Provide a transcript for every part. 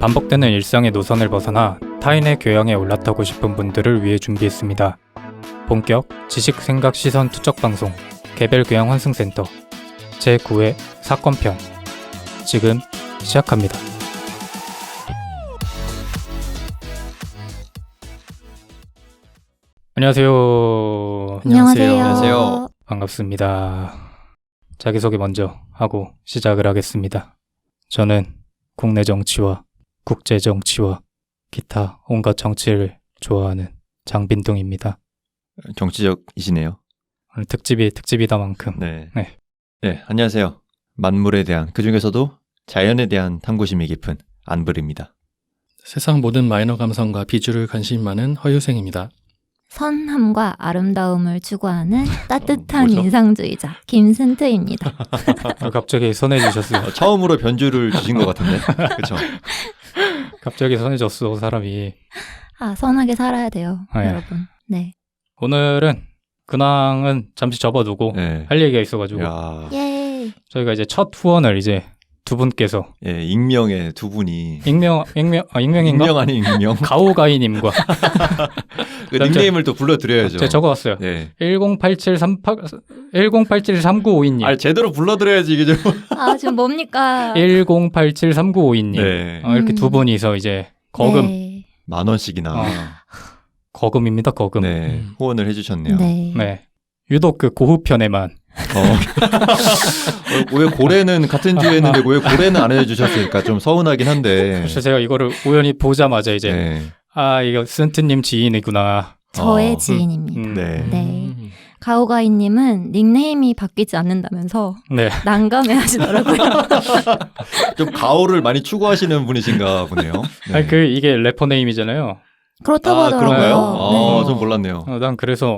반복되는 일상의 노선을 벗어나 타인의 교양에 올라타고 싶은 분들을 위해 준비했습니다. 본격 지식 생각 시선 투척 방송 개별 교양 환승센터 제9회 사건편 지금 시작합니다. 안녕하세요. 안녕하세요. 반갑습니다. 자기소개 먼저 하고 시작을 하겠습니다. 저는 국내 정치와 국제 정치와 기타 온갖 정치를 좋아하는 장빈둥입니다. 정치적이시네요. 오늘 특집이다만큼 네. 네. 네, 안녕하세요. 만물에 대한, 그 중에서도 자연에 대한 탐구심이 깊은 안블입니다. 세상 모든 마이너 감성과 비주를 관심 많은 허유생입니다. 선함과 아름다움을 추구하는 따뜻한 뭐죠? 인상주의자 김승트입니다. 갑자기 선해지셨어요. 처음으로 변주를 주신 것 같은데, 그렇죠? 갑자기 선해졌어 사람이. 아, 선하게 살아야 돼요, 네. 여러분. 네. 오늘은 근황은 잠시 접어두고 네. 할 얘기가 있어가지고 야, 예. 저희가 이제 첫 후원을 이제 두 분께서 예, 익명의 두 분이 익명인가? 익명 아닌 익명. 가오가이님과 그 닉네임을 또 불러드려야죠. 제가 적어왔어요. 네. 10873952님. 아, 제대로 불러드려야지 이게 좀. 아, 지금 뭡니까? 10873952님. 네. 이렇게 두 분이서 이제 거금 네. 10,000원씩이나 거금입니다. 거금. 네, 후원을 해주셨네요. 네. 네. 유독 그 고흐편에만 왜 고래는 같은 주에 했는데 왜 고래는 안 해주셨을까 좀 서운하긴 한데. 사실 제가 이거를 우연히 보자마자 이제 네. 아 이거 쓴트님 지인이구나. 저의 지인입니다. 네. 네. 가오가이님은 닉네임이 바뀌지 않는다면서 네. 난감해 하시더라고요. 좀 가오를 많이 추구하시는 분이신가 보네요. 네. 아니, 그 이게 래퍼 네임이잖아요. 그렇다고 하더라고요. 그런가요? 네. 전 몰랐네요. 난 그래서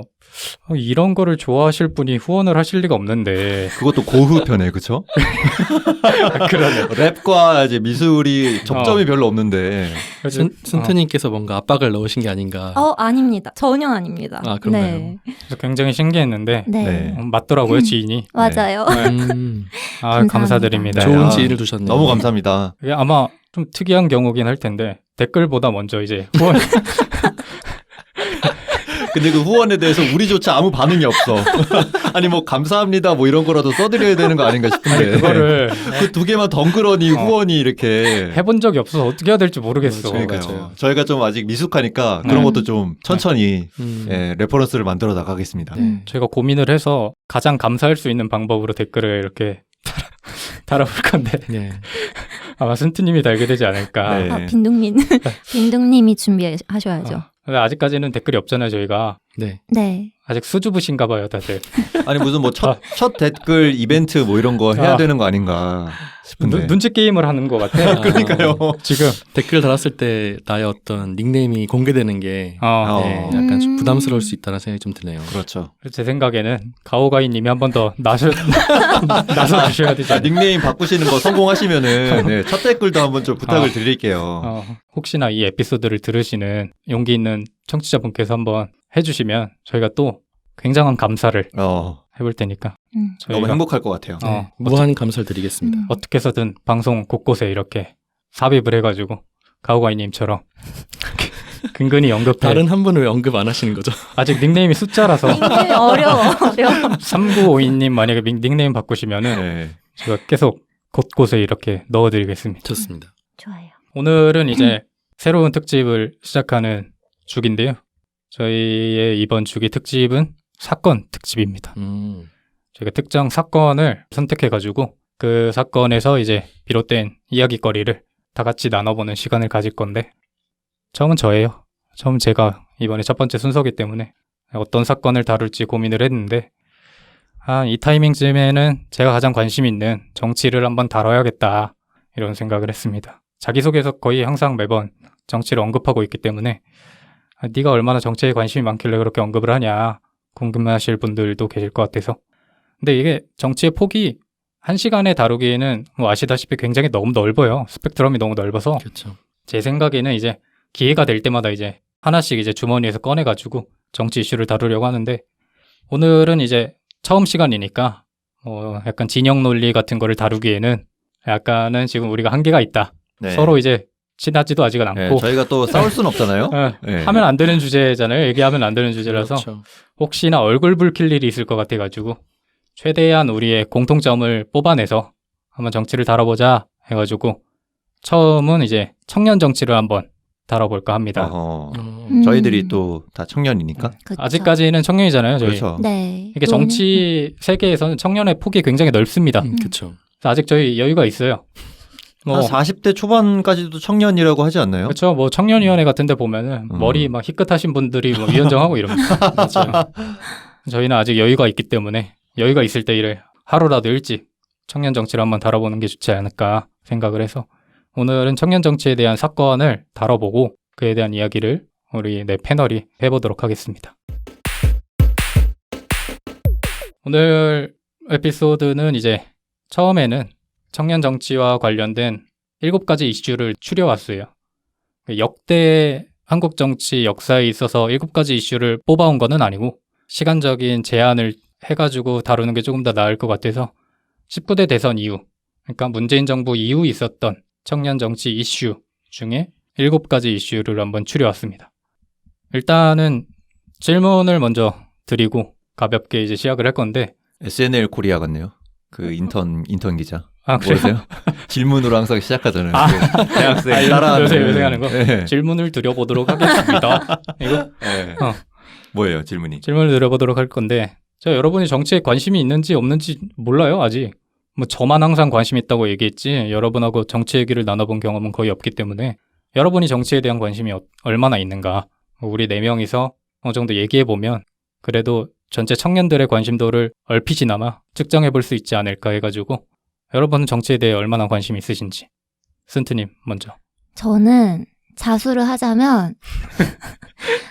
이런 거를 좋아하실 분이 후원을 하실 리가 없는데. 그것도 고흐편에 그쵸? 그러네. 랩과 이제 미술이 접점이 별로 없는데. 승트님께서 뭔가 압박을 넣으신 게 아닌가. 아닙니다. 전혀 아닙니다. 아, 그런가요? 네. 그래서 굉장히 신기했는데 네. 네. 맞더라고요 지인이. 맞아요. 아 감사합니다. 감사드립니다. 좋은 아, 지인을 두셨네요. 너무 감사합니다. 이게 아마 좀 특이한 경우긴 할 텐데 댓글보다 먼저 이제 후원. 근데 그 후원에 대해서 우리조차 아무 반응이 없어. 아니 뭐 감사합니다 뭐 이런 거라도 써드려야 되는 거 아닌가 싶은데. 그거를 그 두 개만 덩그러니 후원이 이렇게. 해본 적이 없어서 어떻게 해야 될지 모르겠어. 그러니까요. 맞아요. 저희가 좀 아직 미숙하니까 그런 것도 좀 천천히 네. 레퍼런스를 만들어 나가겠습니다. 네. 제가 고민을 해서 가장 감사할 수 있는 방법으로 댓글을 이렇게 달아볼 건데 네. 아마 승트님이 달게 되지 않을까. 네. 아, 빈둥님이 준비하셔야죠. 근데 아직까지는 댓글이 없잖아요 저희가. 네. 네. 아직 수줍으신가 봐요 다들. 아니 무슨 뭐 첫 댓글 이벤트 뭐 이런 거 해야 되는 거 아닌가 싶은데. 눈치 게임을 하는 것 같아. 그러니까요. 지금 댓글 달았을 때 나의 어떤 닉네임이 공개되는 게 네, 약간 좀 부담스러울 수 있다는 생각이 좀 드네요. 그렇죠. 제 생각에는 가오가이님이 한 번 더 나서 주셔야 되지 않을까. 닉네임 바꾸시는 거 성공하시면은 네, 첫 댓글도 한번 좀 부탁을 드릴게요. 혹시나 이 에피소드를 들으시는 용기 있는 청취자분께서 한번 해주시면 저희가 또 굉장한 감사를 해볼 테니까 너무 행복할 것 같아요. 네, 무한 감사를 드리겠습니다. 어떻게 해서든 방송 곳곳에 이렇게 삽입을 해가지고 가오가이님처럼 근근히 언급해. 다른 한 분을 왜 언급 안 하시는 거죠? 아직 닉네임이 숫자라서 닉네임이 어려워. 3952님 만약에 닉네임 바꾸시면은 네. 제가 계속 곳곳에 이렇게 넣어드리겠습니다. 좋습니다. 좋아요. 오늘은 이제 새로운 특집을 시작하는 주기인데요. 저희의 이번 주기 특집은 사건 특집입니다. 저희가 특정 사건을 선택해가지고 그 사건에서 이제 비롯된 이야기거리를 다 같이 나눠보는 시간을 가질 건데 처음은 저예요. 처음 제가 이번에 첫 번째 순서기 때문에 어떤 사건을 다룰지 고민을 했는데 이 타이밍쯤에는 제가 가장 관심 있는 정치를 한번 다뤄야겠다 이런 생각을 했습니다. 자기소개에서 거의 항상 매번 정치를 언급하고 있기 때문에 네가 얼마나 정치에 관심이 많길래 그렇게 언급을 하냐 궁금해하실 분들도 계실 것 같아서. 근데 이게 정치의 폭이 한 시간에 다루기에는 뭐 아시다시피 굉장히 너무 넓어요. 스펙트럼이 너무 넓어서 그렇죠. 제 생각에는 이제 기회가 될 때마다 이제 하나씩 이제 주머니에서 꺼내가지고 정치 이슈를 다루려고 하는데 오늘은 이제 처음 시간이니까 약간 진영 논리 같은 거를 다루기에는 약간은 지금 우리가 한계가 있다. 네. 서로 이제 친하지도 아직은 않고 네, 저희가 또 싸울 순 없잖아요. 네. 하면 안 되는 주제잖아요. 얘기하면 안 되는 주제라서 그렇죠. 혹시나 혹시나 얼굴 붉힐 일이 있을 것 같아가지고 최대한 우리의 공통점을 뽑아내서 한번 정치를 다뤄보자 해가지고 처음은 이제 청년 정치를 한번 다뤄볼까 합니다. 저희들이 또 다 청년이니까. 그쵸. 아직까지는 청년이잖아요. 저희. 그렇죠. 네. 이게 정치 세계에서는 청년의 폭이 굉장히 넓습니다. 그렇죠. 아직 저희 여유가 있어요. 한 40대 초반까지도 청년이라고 하지 않나요? 그렇죠. 뭐 청년위원회 같은데 보면은 머리 막 희끗하신 분들이 뭐 위원장하고 이럽니다. 맞아요. 저희는 아직 여유가 있기 때문에 여유가 있을 때 일을 하루라도 일찍 청년 정치를 한번 다뤄보는 게 좋지 않을까 생각을 해서 오늘은 청년 정치에 대한 사건을 다뤄보고 그에 대한 이야기를 우리 네 패널이 해보도록 하겠습니다. 오늘 에피소드는 이제 처음에는 청년 정치와 관련된 7가지 이슈를 추려왔어요. 역대 한국 정치 역사에 있어서 7가지 이슈를 뽑아온 거는 아니고 시간적인 제한을 해가지고 다루는 게 조금 더 나을 것 같아서 19대 대선 이후, 그러니까 문재인 정부 이후 있었던 청년 정치 이슈 중에 7가지 이슈를 한번 추려왔습니다. 일단은 질문을 먼저 드리고 가볍게 이제 시작을 할 건데 SNL 코리아 같네요. 그 인턴 기자. 그래요? 모르세요? 질문으로 항상 시작하잖아요. 그 대학생 요새 하는 거? 네. 질문을 드려보도록 하겠습니다. 이거? 네. 뭐예요, 질문이? 질문을 드려보도록 할 건데 여러분이 정치에 관심이 있는지 없는지 몰라요, 아직. 뭐 저만 항상 관심 있다고 얘기했지 여러분하고 정치 얘기를 나눠본 경험은 거의 없기 때문에 여러분이 정치에 대한 관심이 얼마나 있는가 우리 4명이서 어느 정도 얘기해보면 그래도 전체 청년들의 관심도를 얼핏이나마 측정해볼 수 있지 않을까 해가지고 여러분은 정치에 대해 얼마나 관심이 있으신지. 쓴트님 먼저. 저는 자수를 하자면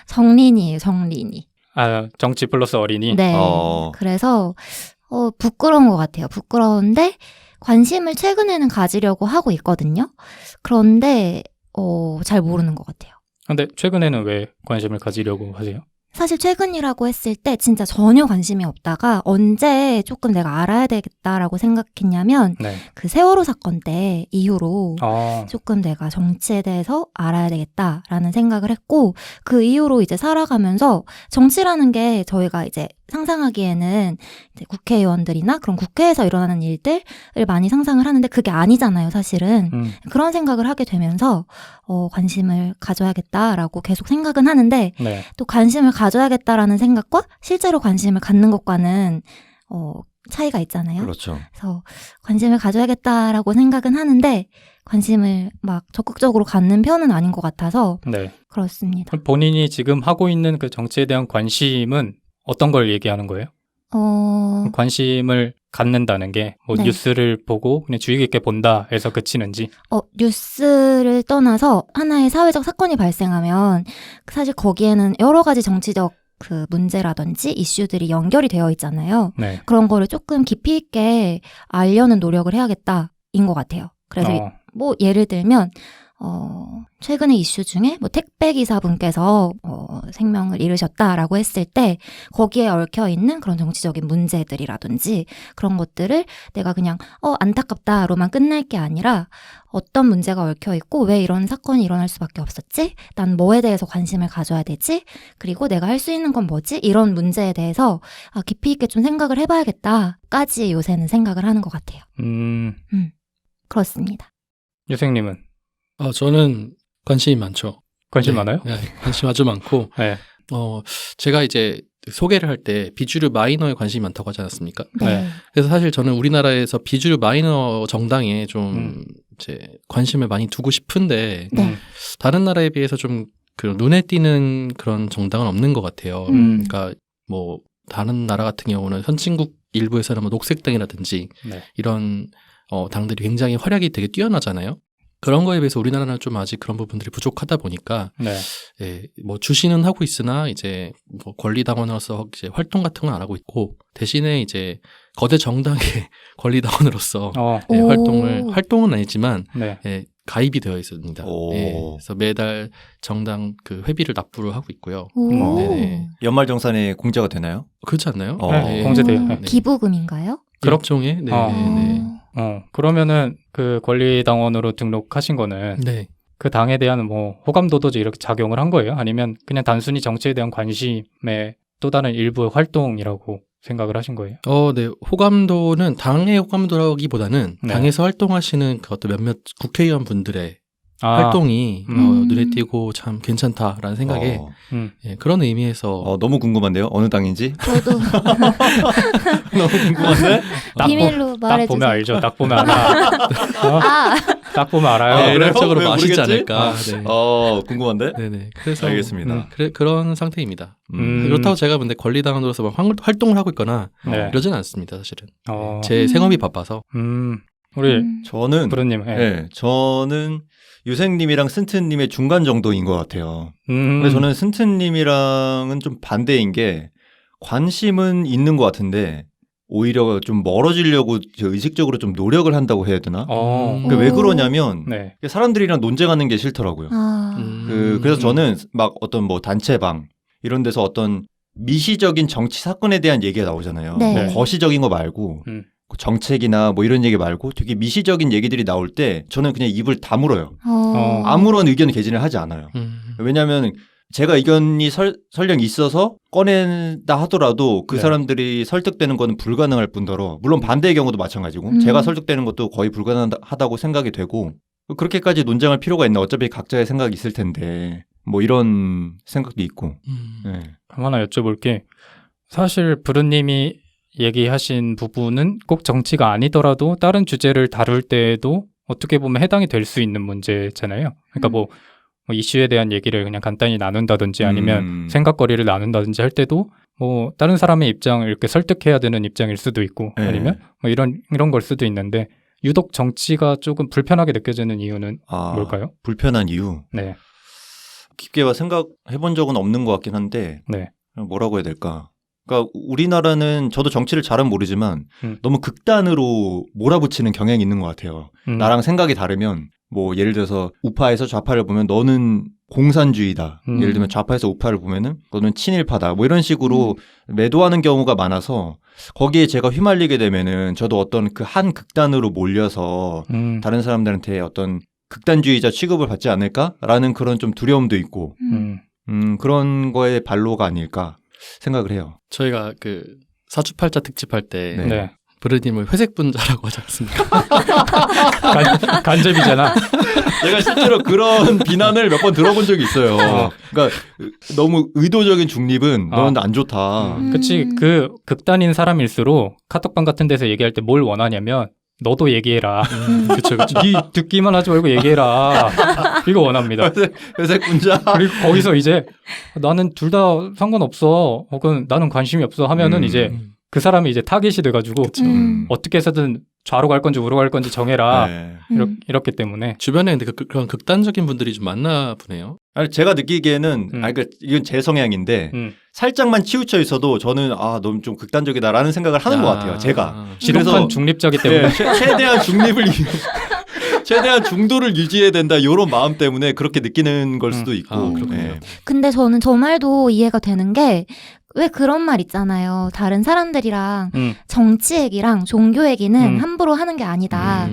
정린이에요. 정린이. 정치 플러스 어린이? 네. 그래서 부끄러운 것 같아요. 부끄러운데 관심을 최근에는 가지려고 하고 있거든요. 그런데 잘 모르는 것 같아요. 근데 최근에는 왜 관심을 가지려고 하세요? 사실 최근이라고 했을 때 진짜 전혀 관심이 없다가 언제 조금 내가 알아야 되겠다라고 생각했냐면 네. 그 세월호 사건 때 이후로 아, 조금 내가 정치에 대해서 알아야 되겠다라는 생각을 했고 그 이후로 이제 살아가면서 정치라는 게 저희가 이제 상상하기에는 이제 국회의원들이나 그런 국회에서 일어나는 일들을 많이 상상을 하는데 그게 아니잖아요, 사실은. 그런 생각을 하게 되면서 관심을 가져야겠다라고 계속 생각은 하는데 네. 또 관심을 가져야겠다라는 생각과 실제로 관심을 갖는 것과는 차이가 있잖아요. 그렇죠. 그래서 관심을 가져야겠다라고 생각은 하는데 관심을 막 적극적으로 갖는 편은 아닌 것 같아서 네. 그렇습니다. 본인이 지금 하고 있는 그 정치에 대한 관심은 어떤 걸 얘기하는 거예요? 관심을 갖는다는 게 뭐 네. 뉴스를 보고 그냥 주의 깊게 본다 해서 그치는지. 뉴스를 떠나서 하나의 사회적 사건이 발생하면 사실 거기에는 여러 가지 정치적 그 문제라든지 이슈들이 연결이 되어 있잖아요. 네. 그런 거를 조금 깊이 있게 알려는 노력을 해야겠다인 것 같아요. 그래서 뭐 예를 들면 최근에 이슈 중에 뭐 택배 기사분께서 생명을 잃으셨다라고 했을 때 거기에 얽혀 있는 그런 정치적인 문제들이라든지 그런 것들을 내가 그냥 안타깝다로만 끝낼 게 아니라 어떤 문제가 얽혀 있고 왜 이런 사건이 일어날 수밖에 없었지? 난 뭐에 대해서 관심을 가져야 되지? 그리고 내가 할 수 있는 건 뭐지? 이런 문제에 대해서 깊이 있게 좀 생각을 해봐야겠다까지 요새는 생각을 하는 것 같아요. 그렇습니다. 유생님은? 저는 관심이 많죠. 관심 많아요? 네, 관심 아주 많고, 네. 제가 이제 소개를 할 때 비주류 마이너에 관심이 많다고 하지 않았습니까? 네. 그래서 사실 저는 우리나라에서 비주류 마이너 정당에 좀 이제 관심을 많이 두고 싶은데, 네. 다른 나라에 비해서 좀 그 눈에 띄는 그런 정당은 없는 것 같아요. 그러니까 뭐 다른 나라 같은 경우는 선진국 일부에서는 뭐 녹색당이라든지 네. 이런 당들이 굉장히 활약이 되게 뛰어나잖아요. 그런 거에 비해서 우리나라는 좀 아직 그런 부분들이 부족하다 보니까, 네. 뭐 주시는 하고 있으나 이제 뭐 권리당원으로서 이제 활동 같은 건 안 하고 있고 대신에 이제 거대 정당의 권리당원으로서 활동은 아니지만 네. 가입이 되어 있습니다. 그래서 매달 정당 그 회비를 납부를 하고 있고요. 연말정산에 공제가 되나요? 그렇지 않나요? 네, 공제돼요. 네. 기부금인가요? 일종의 그러면은 그 권리당원으로 등록하신 거는 네. 그 당에 대한 뭐 호감도도 이렇게 작용을 한 거예요? 아니면 그냥 단순히 정치에 대한 관심의 또 다른 일부의 활동이라고 생각을 하신 거예요? 네. 호감도는 당의 호감도라기보다는 네. 당에서 활동하시는 그 어떤 몇몇 국회의원 분들의 활동이 눈에 띄고 참 괜찮다라는 생각에 예, 그런 의미에서 너무 궁금한데요. 어느 당인지? 저도 너무 궁금한데? 비밀로 딱 말해주세요. 보면 알죠. 딱 보면 알아. 아, 딱 보면 알아요. 그래요? 매력적으로 왜 맛있지 모르겠지? 않을까. 네. 궁금한데? 네네. 그래서 알겠습니다. 그런 상태입니다. 음. 그렇다고 제가 근데 권리당원으로서 막 활동을 하고 있거나 네. 이러진 않습니다. 사실은 어. 제 생업이 바빠서. 우리 저는 부르님. 저는 유생님이랑 쓴트님의 중간 정도인 것 같아요. 근데 저는 쓴트님이랑은 좀 반대인 게 관심은 있는 것 같은데 오히려 좀 멀어지려고 의식적으로 좀 노력을 한다고 해야 되나? 그러니까 왜 그러냐면 네. 사람들이랑 논쟁하는 게 싫더라고요. 그래서 저는 막 어떤 뭐 단체방 이런 데서 어떤 미시적인 정치 사건에 대한 얘기가 나오잖아요. 네. 뭐 거시적인 거 말고 정책이나 뭐 이런 얘기 말고 되게 미시적인 얘기들이 나올 때 저는 그냥 입을 다물어요. 아무런 의견 개진을 하지 않아요. 왜냐하면 제가 의견이 설령 있어서 꺼낸다 하더라도 그 네. 사람들이 설득되는 거는 불가능할 뿐더러 물론 반대의 경우도 마찬가지고 제가 설득되는 것도 거의 불가능하다고 생각이 되고 그렇게까지 논쟁할 필요가 있나 어차피 각자의 생각이 있을 텐데 뭐 이런 생각도 있고 네. 하나 여쭤볼게. 사실 부르님이 얘기하신 부분은 꼭 정치가 아니더라도 다른 주제를 다룰 때에도 어떻게 보면 해당이 될 수 있는 문제잖아요. 그러니까 뭐 이슈에 대한 얘기를 그냥 간단히 나눈다든지 아니면 생각거리를 나눈다든지 할 때도 뭐 다른 사람의 입장을 이렇게 설득해야 되는 입장일 수도 있고 네. 아니면 뭐 이런 걸 수도 있는데 유독 정치가 조금 불편하게 느껴지는 이유는 뭘까요? 불편한 이유? 네. 깊게 생각해 본 적은 없는 것 같긴 한데 네. 뭐라고 해야 될까? 그러니까 우리나라는 저도 정치를 잘은 모르지만 너무 극단으로 몰아붙이는 경향이 있는 것 같아요. 나랑 생각이 다르면 뭐 예를 들어서 우파에서 좌파를 보면 너는 공산주의다. 예를 들면 좌파에서 우파를 보면은 너는 친일파다. 뭐 이런 식으로 매도하는 경우가 많아서 거기에 제가 휘말리게 되면은 저도 어떤 그 한 극단으로 몰려서 다른 사람들한테 어떤 극단주의자 취급을 받지 않을까라는 그런 좀 두려움도 있고 그런 거에 발로가 아닐까 생각을 해요. 저희가 그 사주팔자 특집할 때 네. 부르님을 회색 분자라고 하지 않습니까? 간접이잖아. 내가 실제로 그런 비난을 몇 번 들어본 적이 있어요. 그러니까 너무 의도적인 중립은 넌 안 좋다. 그치. 그 극단인 사람일수록 카톡방 같은 데서 얘기할 때 뭘 원하냐면 너도 얘기해라. 그쵸. 네 듣기만 하지 말고 얘기해라. 이거 원합니다. 회색 분자. 그리고 거기서 이제 나는 둘 다 상관없어. 혹은 나는 관심이 없어 하면은 이제 그 사람이 이제 타깃이 돼가지고 어떻게 해서든 좌로 갈 건지 우로 갈 건지 정해라. 네. 이렇기 때문에 주변에 근데 그런 극단적인 분들이 좀 많나 보네요. 아니 제가 느끼기에는 그러니까 이건 제 성향인데 살짝만 치우쳐 있어도 저는 너무 좀 극단적이다라는 생각을 하는 것 같아요. 제가 지독한 중립자기 때문에 네, 최대한 최대한 중도를 유지해야 된다 이런 마음 때문에 그렇게 느끼는 걸 수도 있고. 그렇군요. 근데 저는 저 말도 이해가 되는 게 왜 그런 말 있잖아요. 다른 사람들이랑 정치 얘기랑 종교 얘기는 함부로 하는 게 아니다.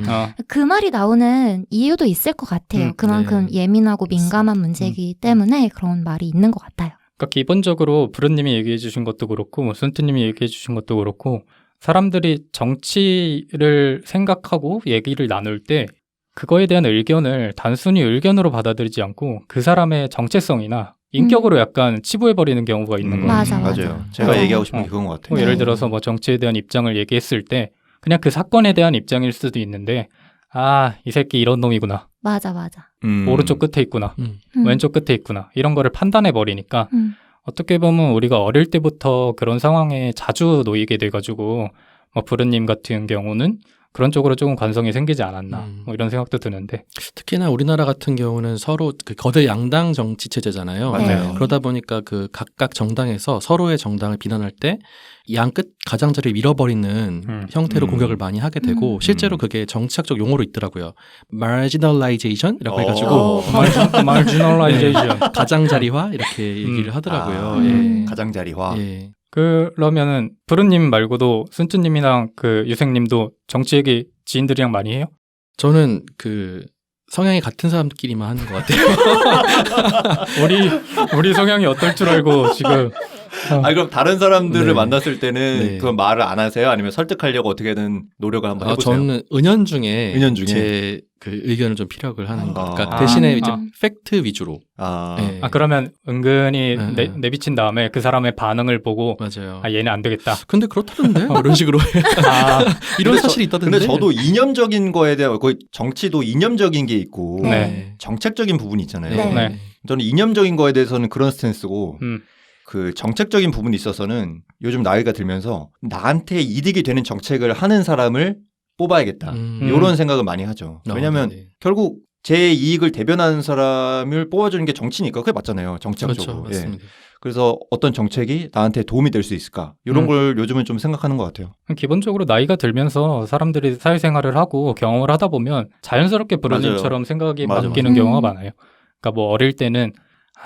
그 말이 나오는 이유도 있을 것 같아요. 그만큼 예민하고 민감한 문제이기 때문에 그런 말이 있는 것 같아요. 그러니까 기본적으로 부르님이 얘기해 주신 것도 그렇고 손트님이 얘기해 주신 것도 그렇고 사람들이 정치를 생각하고 얘기를 나눌 때 그거에 대한 의견을 단순히 의견으로 받아들이지 않고 그 사람의 정체성이나 인격으로 약간 치부해버리는 경우가 있는 거예요. 맞아요. 제가 얘기하고 싶은 게 그건 것 같아요. 예를 들어서 뭐 정치에 대한 입장을 얘기했을 때 그냥 그 사건에 대한 입장일 수도 있는데 이 새끼 이런 놈이구나. 맞아. 오른쪽 끝에 있구나. 왼쪽 끝에 있구나. 이런 거를 판단해버리니까 어떻게 보면 우리가 어릴 때부터 그런 상황에 자주 놓이게 돼가지고 뭐 부르님 같은 경우는 그런 쪽으로 조금 관성이 생기지 않았나 뭐 이런 생각도 드는데 특히나 우리나라 같은 경우는 서로 그 거대 양당 정치 체제잖아요. 맞아요. 그러다 보니까 그 각각 정당에서 서로의 정당을 비난할 때 양 끝 가장자리를 밀어버리는 형태로 공격을 많이 하게 되고 실제로 그게 정치학적 용어로 있더라고요. marginalization이라고 해가지고 marginalization 가장자리화 이렇게 얘기를 하더라고요. 가장자리화. 예. 그러면은 부르님 말고도 순투님이랑 그 유생님도 정치 얘기 지인들이랑 많이 해요? 저는 그 성향이 같은 사람끼리만 하는 것 같아요. 우리 성향이 어떨 줄 알고 지금. 그럼 다른 사람들을 네. 만났을 때는 네. 그건 말을 안 하세요? 아니면 설득하려고 어떻게든 노력을 한번 해보세요? 저는 은연중에 은연중에? 제 그 의견을 좀 피력을 하는 거. 그러니까 아. 대신에 이제 아. 팩트 위주로. 네. 그러면 은근히 네. 내비친 다음에 그 사람의 반응을 보고 맞아요. 얘는 안 되겠다. 근데 그렇다던데? 이런 식으로 이런 근데 사실이 있다던데. 근데 저도 이념적인 거에 대한 거의 정치도 이념적인 게 있고 네. 정책적인 부분이 있잖아요. 네. 네. 저는 이념적인 거에 대해서는 그런 스탠스고 음. 그 정책적인 부분에 있어서는 요즘 나이가 들면서 나한테 이득이 되는 정책을 하는 사람을 뽑아야겠다. 이런 생각을 많이 하죠. 왜냐하면 네. 결국 제 이익을 대변하는 사람을 뽑아주는 게 정치니까 그게 맞잖아요. 정책적으로. 그렇죠. 맞습니다. 그래서 어떤 정책이 나한테 도움이 될 수 있을까? 이런 걸 요즘은 좀 생각하는 것 같아요. 기본적으로 나이가 들면서 사람들이 사회생활을 하고 경험을 하다 보면 자연스럽게 브로님처럼 생각이 맞아, 바뀌는 맞아. 경우가 많아요. 그러니까 뭐 어릴 때는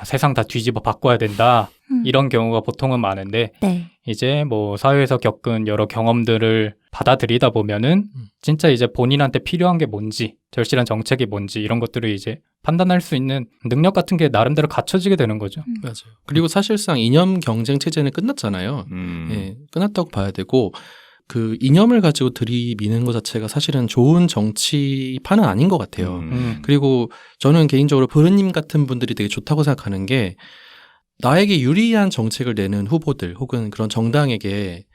세상 다 뒤집어 바꿔야 된다. 이런 경우가 보통은 많은데 네. 이제 뭐 사회에서 겪은 여러 경험들을 받아들이다 보면은 진짜 이제 본인한테 필요한 게 뭔지, 절실한 정책이 뭔지 이런 것들을 이제 판단할 수 있는 능력 같은 게 나름대로 갖춰지게 되는 거죠. 맞아요. 그리고 사실상 이념 경쟁 체제는 끝났잖아요. 예, 끝났다고 봐야 되고 그 이념을 가지고 들이미는 것 자체가 사실은 좋은 정치판은 아닌 것 같아요. 그리고 저는 개인적으로 브르님 같은 분들이 되게 좋다고 생각하는 게 나에게 유리한 정책을 내는 후보들 혹은 그런 정당에게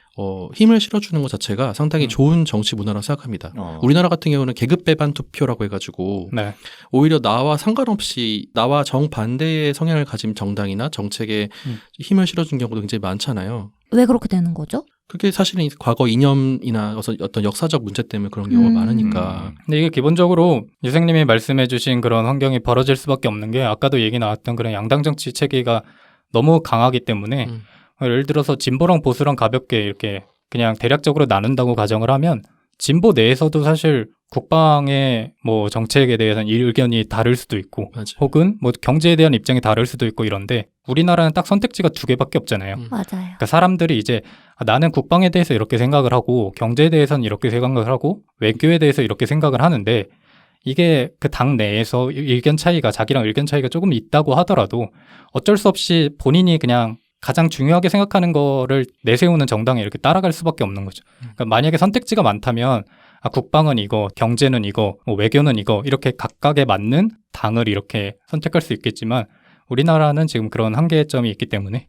힘을 실어주는 것 자체가 상당히 좋은 정치 문화라고 생각합니다. 우리나라 같은 경우는 계급 배반 투표라고 해가지고 네. 오히려 나와 상관없이 나와 정반대의 성향을 가진 정당이나 정책에 힘을 실어준 경우도 굉장히 많잖아요. 왜 그렇게 되는 거죠? 그게 사실은 과거 이념이나 어떤 역사적 문제 때문에 그런 경우가 많으니까. 근데 이게 기본적으로 유생님이 말씀해주신 그런 환경이 벌어질 수밖에 없는 게 아까도 얘기 나왔던 그런 양당 정치 체계가 너무 강하기 때문에 예를 들어서 진보랑 보수랑 가볍게 이렇게 그냥 대략적으로 나눈다고 가정을 하면 진보 내에서도 사실 국방의 뭐 정책에 대해서는 의견이 다를 수도 있고 맞아요. 혹은 뭐 경제에 대한 입장이 다를 수도 있고 이런데 우리나라는 딱 선택지가 두 개밖에 없잖아요. 맞아요. 그러니까 사람들이 이제 나는 국방에 대해서 이렇게 생각을 하고 경제에 대해서는 이렇게 생각을 하고 외교에 대해서 이렇게 생각을 하는데 이게 그 당 내에서 의견 차이가 자기랑 의견 차이가 조금 있다고 하더라도 어쩔 수 없이 본인이 그냥 가장 중요하게 생각하는 거를 내세우는 정당에 이렇게 따라갈 수밖에 없는 거죠. 그러니까 만약에 선택지가 많다면 국방은 이거, 경제는 이거, 뭐 외교는 이거 이렇게 각각에 맞는 당을 이렇게 선택할 수 있겠지만 우리나라는 지금 그런 한계점이 있기 때문에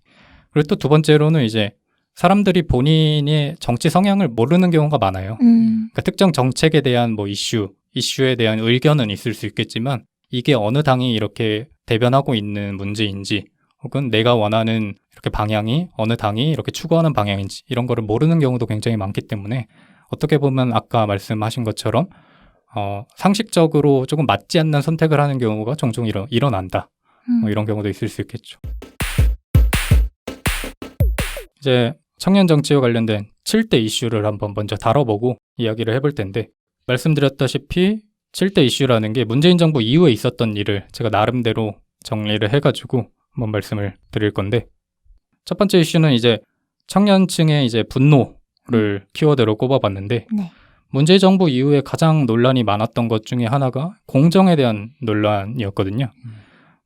그리고 또 두 번째로는 이제 사람들이 본인의 정치 성향을 모르는 경우가 많아요. 그러니까 특정 정책에 대한 뭐 이슈에 대한 의견은 있을 수 있겠지만 이게 어느 당이 이렇게 대변하고 있는 문제인지 혹은 내가 원하는 이렇게 방향이 어느 당이 이렇게 추구하는 방향인지 이런 거를 모르는 경우도 굉장히 많기 때문에 어떻게 보면 아까 말씀하신 것처럼 상식적으로 조금 맞지 않는 선택을 하는 경우가 종종 일어난다. 뭐 이런 경우도 있을 수 있겠죠. 이제 청년 정치와 관련된 7대 이슈를 한번 먼저 다뤄보고 이야기를 해볼 텐데 말씀드렸다시피 7대 이슈라는 게 문재인 정부 이후에 있었던 일을 제가 나름대로 정리를 해가지고 한번 말씀을 드릴 건데 첫 번째 이슈는 이제 청년층의 이제 분노를 키워드로 꼽아봤는데 네. 문재인 정부 이후에 가장 논란이 많았던 것 중에 하나가 공정에 대한 논란이었거든요.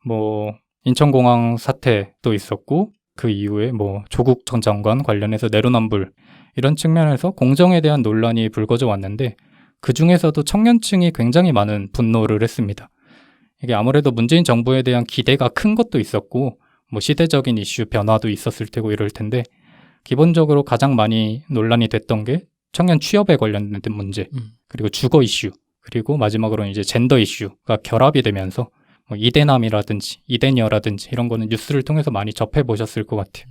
뭐 인천공항 사태도 있었고 그 이후에 뭐 조국 전 장관 관련해서 내로남불 이런 측면에서 공정에 대한 논란이 불거져 왔는데 그 중에서도 청년층이 굉장히 많은 분노를 했습니다. 이게 아무래도 문재인 정부에 대한 기대가 큰 것도 있었고 뭐 시대적인 이슈 변화도 있었을 테고 이럴 텐데 기본적으로 가장 많이 논란이 됐던 게 청년 취업에 관련된 문제 그리고 주거 이슈 그리고 마지막으로는 이제 젠더 이슈가 결합이 되면서 뭐 이대남이라든지 이대녀라든지 이런 거는 뉴스를 통해서 많이 접해보셨을 것 같아요.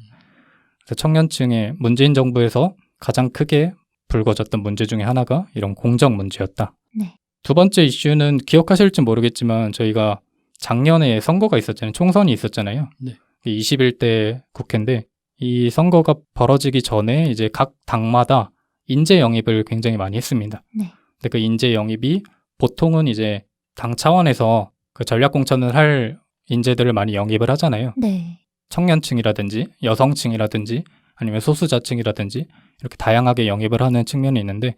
그래서 청년층의 문재인 정부에서 가장 크게 불거졌던 문제 중에 하나가 이런 공정 문제였다. 네. 두 번째 이슈는 기억하실지 모르겠지만 저희가 작년에 선거가 있었잖아요. 총선이 있었잖아요. 네. 21대 국회인데 이 선거가 벌어지기 전에 이제 각 당마다 인재 영입을 굉장히 많이 했습니다. 네. 근데 그 인재 영입이 보통은 이제 당 차원에서 그 전략 공천을 할 인재들을 많이 영입을 하잖아요. 네. 청년층이라든지 여성층이라든지 아니면 소수자층이라든지 이렇게 다양하게 영입을 하는 측면이 있는데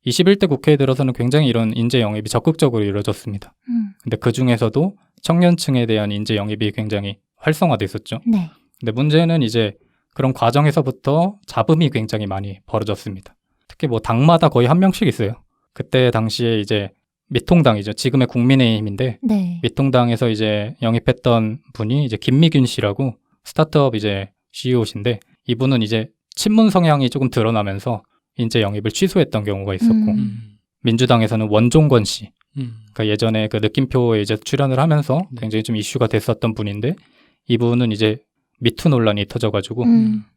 21대 국회에 들어서는 굉장히 이런 인재 영입이 적극적으로 이루어졌습니다. 근데 그 중에서도 청년층에 대한 인재 영입이 굉장히 활성화됐었죠. 네. 근데 문제는 이제 그런 과정에서부터 잡음이 굉장히 많이 벌어졌습니다. 특히 뭐 당마다 거의 한 명씩 있어요. 그때 당시에 이제 미통당이죠. 지금의 국민의힘인데 네. 미통당에서 이제 영입했던 분이 이제 김미균 씨라고 스타트업 이제 CEO신데 이분은 이제 친문 성향이 조금 드러나면서 인재 영입을 취소했던 경우가 있었고 민주당에서는 원종건 씨 그러니까 예전에 그 느낌표에 이제 출연을 하면서 굉장히 좀 이슈가 됐었던 분인데 이분은 이제 미투 논란이 터져가지고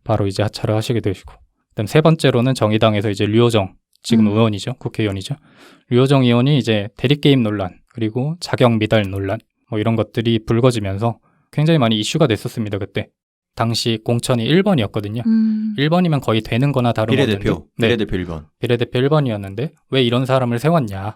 바로 이제 하차를 하시게 되시고 그다음 세 번째로는 정의당에서 이제 류호정 지금 의원이죠. 국회의원이죠. 류호정 의원이 이제 대리게임 논란 그리고 자격 미달 논란 뭐 이런 것들이 불거지면서 굉장히 많이 이슈가 됐었습니다. 그때 당시 공천이 1번이었거든요. 1번이면 거의 되는 거나 다름없는데 비례대표 1번. 비례대표 1번이었는데 왜 이런 사람을 세웠냐.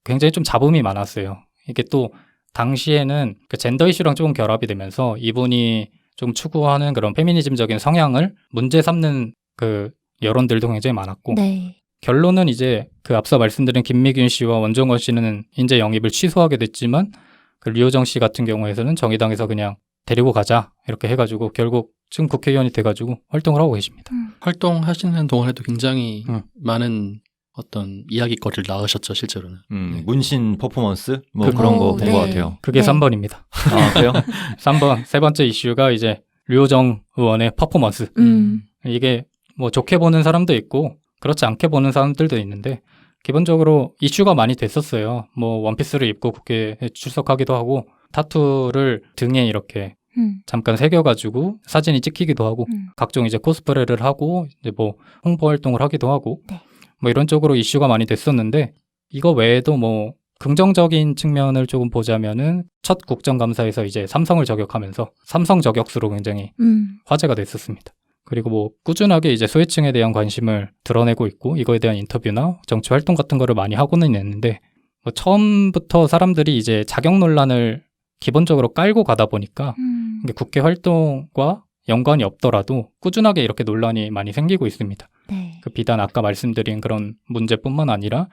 굉장히 좀 잡음이 많았어요. 이게 또 당시에는 그 젠더 이슈랑 조금 결합이 되면서 이분이 좀 추구하는 그런 페미니즘적인 성향을 문제 삼는 그 여론들도 굉장히 많았고 네. 결론은 이제 그 앞서 말씀드린 김미균 씨와 원종건 씨는 인재 영입을 취소하게 됐지만 그 류호정 씨 같은 경우에서는 정의당에서 그냥 데리고 가자 이렇게 해가지고 결국 지금 국회의원이 돼가지고 활동을 하고 계십니다. 활동하시는 동안에도 굉장히 많은 어떤 이야기거리를 낳으셨죠, 실제로는. 네. 문신 퍼포먼스? 뭐 그런 거 본 것 같아요. 그게 네. 3번입니다. 아, 그래요? 3번, 세 번째 이슈가 이제 류호정 의원의 퍼포먼스. 이게 뭐 좋게 보는 사람도 있고 그렇지 않게 보는 사람들도 있는데 기본적으로 이슈가 많이 됐었어요. 뭐 원피스를 입고 국회에 출석하기도 하고 타투를 등에 이렇게 잠깐 새겨가지고 사진이 찍히기도 하고 각종 이제 코스프레를 하고 이제 뭐 홍보 활동을 하기도 하고 네. 뭐 이런 쪽으로 이슈가 많이 됐었는데 이거 외에도 뭐 긍정적인 측면을 조금 보자면은 첫 국정감사에서 이제 삼성을 저격하면서 삼성 저격수로 굉장히 화제가 됐었습니다. 그리고 뭐 꾸준하게 이제 소외층에 대한 관심을 드러내고 있고 이거에 대한 인터뷰나 정치 활동 같은 거를 많이 하고는 있는데 뭐 처음부터 사람들이 이제 자격 논란을 기본적으로 깔고 가다 보니까 이게 국회 활동과 연관이 없더라도 꾸준하게 이렇게 논란이 많이 생기고 있습니다. 네. 그 비단 아까 말씀드린 그런 문제뿐만 아니라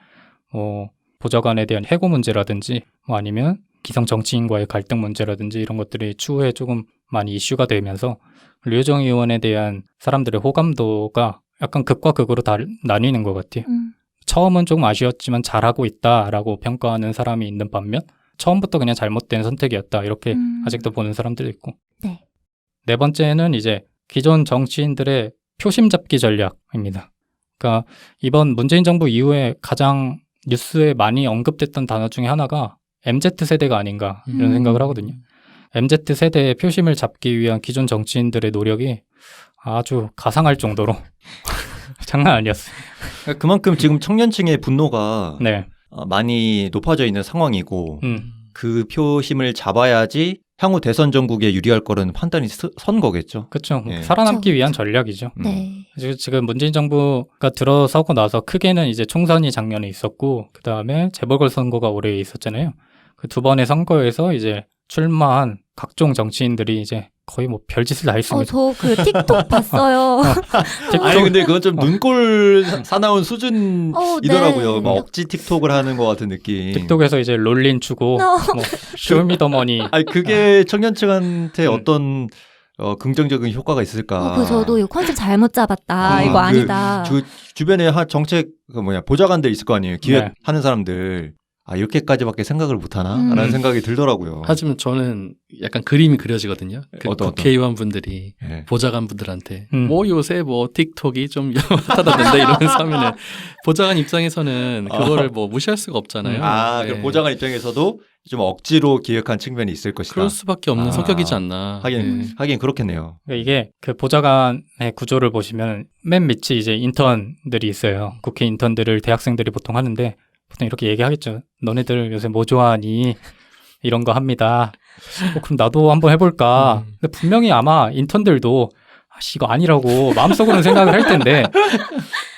보좌관에 대한 해고 문제라든지 뭐 아니면 기성 정치인과의 갈등 문제라든지 이런 것들이 추후에 조금 많이 이슈가 되면서 류호정 의원에 대한 사람들의 호감도가 약간 극과 극으로 나뉘는 것 같아요. 처음은 조금 아쉬웠지만 잘하고 있다라고 평가하는 사람이 있는 반면 처음부터 그냥 잘못된 선택이었다 이렇게 아직도 보는 사람들도 있고 네. 네 번째는 이제 기존 정치인들의 표심 잡기 전략입니다. 그러니까 이번 문재인 정부 이후에 가장 뉴스에 많이 언급됐던 단어 중에 하나가 MZ세대가 아닌가 이런 생각을 하거든요. MZ세대의 표심을 잡기 위한 기존 정치인들의 노력이 아주 가상할 정도로 장난 아니었어요. 그만큼 지금 청년층의 분노가 네. 많이 높아져 있는 상황이고 그 표심을 잡아야지 향후 대선 전국에 유리할 거라는 판단이 선 거겠죠. 그렇죠. 네. 살아남기 위한 전략이죠. 네. 지금 문재인 정부가 들어서고 나서 크게는 이제 총선이 작년에 있었고 그 다음에 재보궐선거가 올해 있었잖아요. 그 두 번의 선거에서 이제 출마한 각종 정치인들이 이제 거의 뭐 별짓을 다 했습니다. 저 그 틱톡 봤어요. 아니 근데 그건 좀 눈꼴 사나운 수준이더라고요. 네. 막 억지 틱톡을 하는 것 같은 느낌. 틱톡에서 이제 롤린 추고 뭐 쇼미더머니. 아니 그게 청년층한테 어떤 긍정적인 효과가 있을까? 저도 이 컨셉 잘못 잡았다. 이거 아니다. 주변에 정책 보좌관들 있을 거 아니에요. 기획하는 사람들. 이렇게까지밖에 생각을 못하나? 라는 생각이 들더라고요. 하지만 저는 약간 그림이 그려지거든요. 국회의원 분들이 네. 보좌관 분들한테 뭐 요새 뭐 틱톡이 좀 핫하다던데 이러면서 하면은 보좌관 입장에서는 그거를 뭐 무시할 수가 없잖아요. 그럼 보좌관 입장에서도 좀 억지로 기획한 측면이 있을 것이다. 그럴 수밖에 없는 성격이지 않나. 하긴 그렇겠네요. 그러니까 이게 그 보좌관의 구조를 보시면 맨 밑이 이제 인턴들이 있어요. 국회 인턴들을 대학생들이 보통 하는데 보통 이렇게 얘기하겠죠. 너네들 요새 뭐 좋아하니? 이런 거 합니다. 그럼 나도 한번 해볼까? 근데 분명히 아마 인턴들도 이거 아니라고 마음속으로는 생각을 할 텐데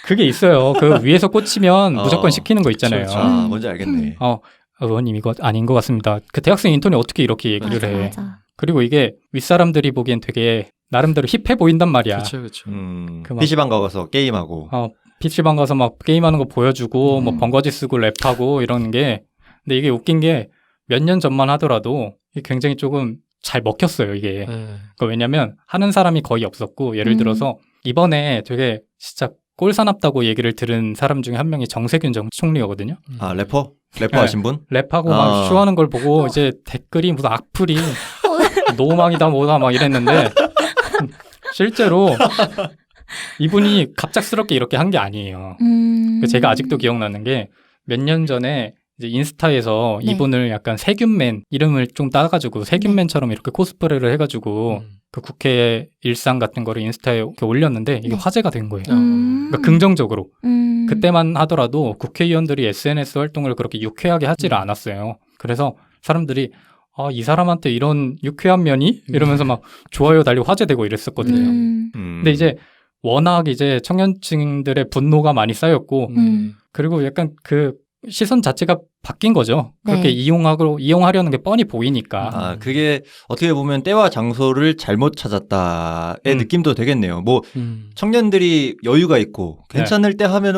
그게 있어요. 그 위에서 꽂히면 무조건 시키는 거 있잖아요. 뭔지 알겠네. 의원님 이거 아닌 것 같습니다. 그 대학생 인턴이 어떻게 이렇게 얘기를 해. 맞아. 그리고 이게 윗사람들이 보기엔 되게 나름대로 힙해 보인단 말이야. 그렇죠. PC방 가서 게임하고. PC방 가서 막 게임하는 거 보여주고 뭐 번거지 쓰고 랩하고 이런 게 근데 이게 웃긴 게 몇 년 전만 하더라도 이게 굉장히 조금 잘 먹혔어요, 이게. 그러니까 왜냐면 하는 사람이 거의 없었고, 예를 들어서 이번에 되게 진짜 꼴사납다고 얘기를 들은 사람 중에 한 명이 정세균 전 총리거든요. 아, 래퍼? 래퍼 하신 분? 랩하고 막 쇼하는 걸 보고 이제 댓글이 무슨 악플이 노망이다 뭐다 막 이랬는데 실제로 이분이 갑작스럽게 이렇게 한 게 아니에요. 제가 아직도 기억나는 게 몇 년 전에 이제 인스타에서 네. 이분을 약간 세균맨 이름을 좀 따가지고 세균맨처럼 이렇게 코스프레를 해가지고 그 국회 일상 같은 거를 인스타에 이렇게 올렸는데 이게 네. 화제가 된 거예요. 그러니까 긍정적으로. 그때만 하더라도 국회의원들이 SNS 활동을 그렇게 유쾌하게 하지를 않았어요. 그래서 사람들이 아, 이 사람한테 이런 유쾌한 면이? 이러면서 막 좋아요 달리고 화제되고 이랬었거든요. 근데 이제 워낙 이제 청년층들의 분노가 많이 쌓였고 그리고 약간 그 시선 자체가 바뀐 거죠. 그렇게 네. 이용하려는 게 뻔히 보이니까. 아, 그게 어떻게 보면 때와 장소를 잘못 찾았다의 느낌도 되겠네요. 뭐 청년들이 여유가 있고 괜찮을 때 하면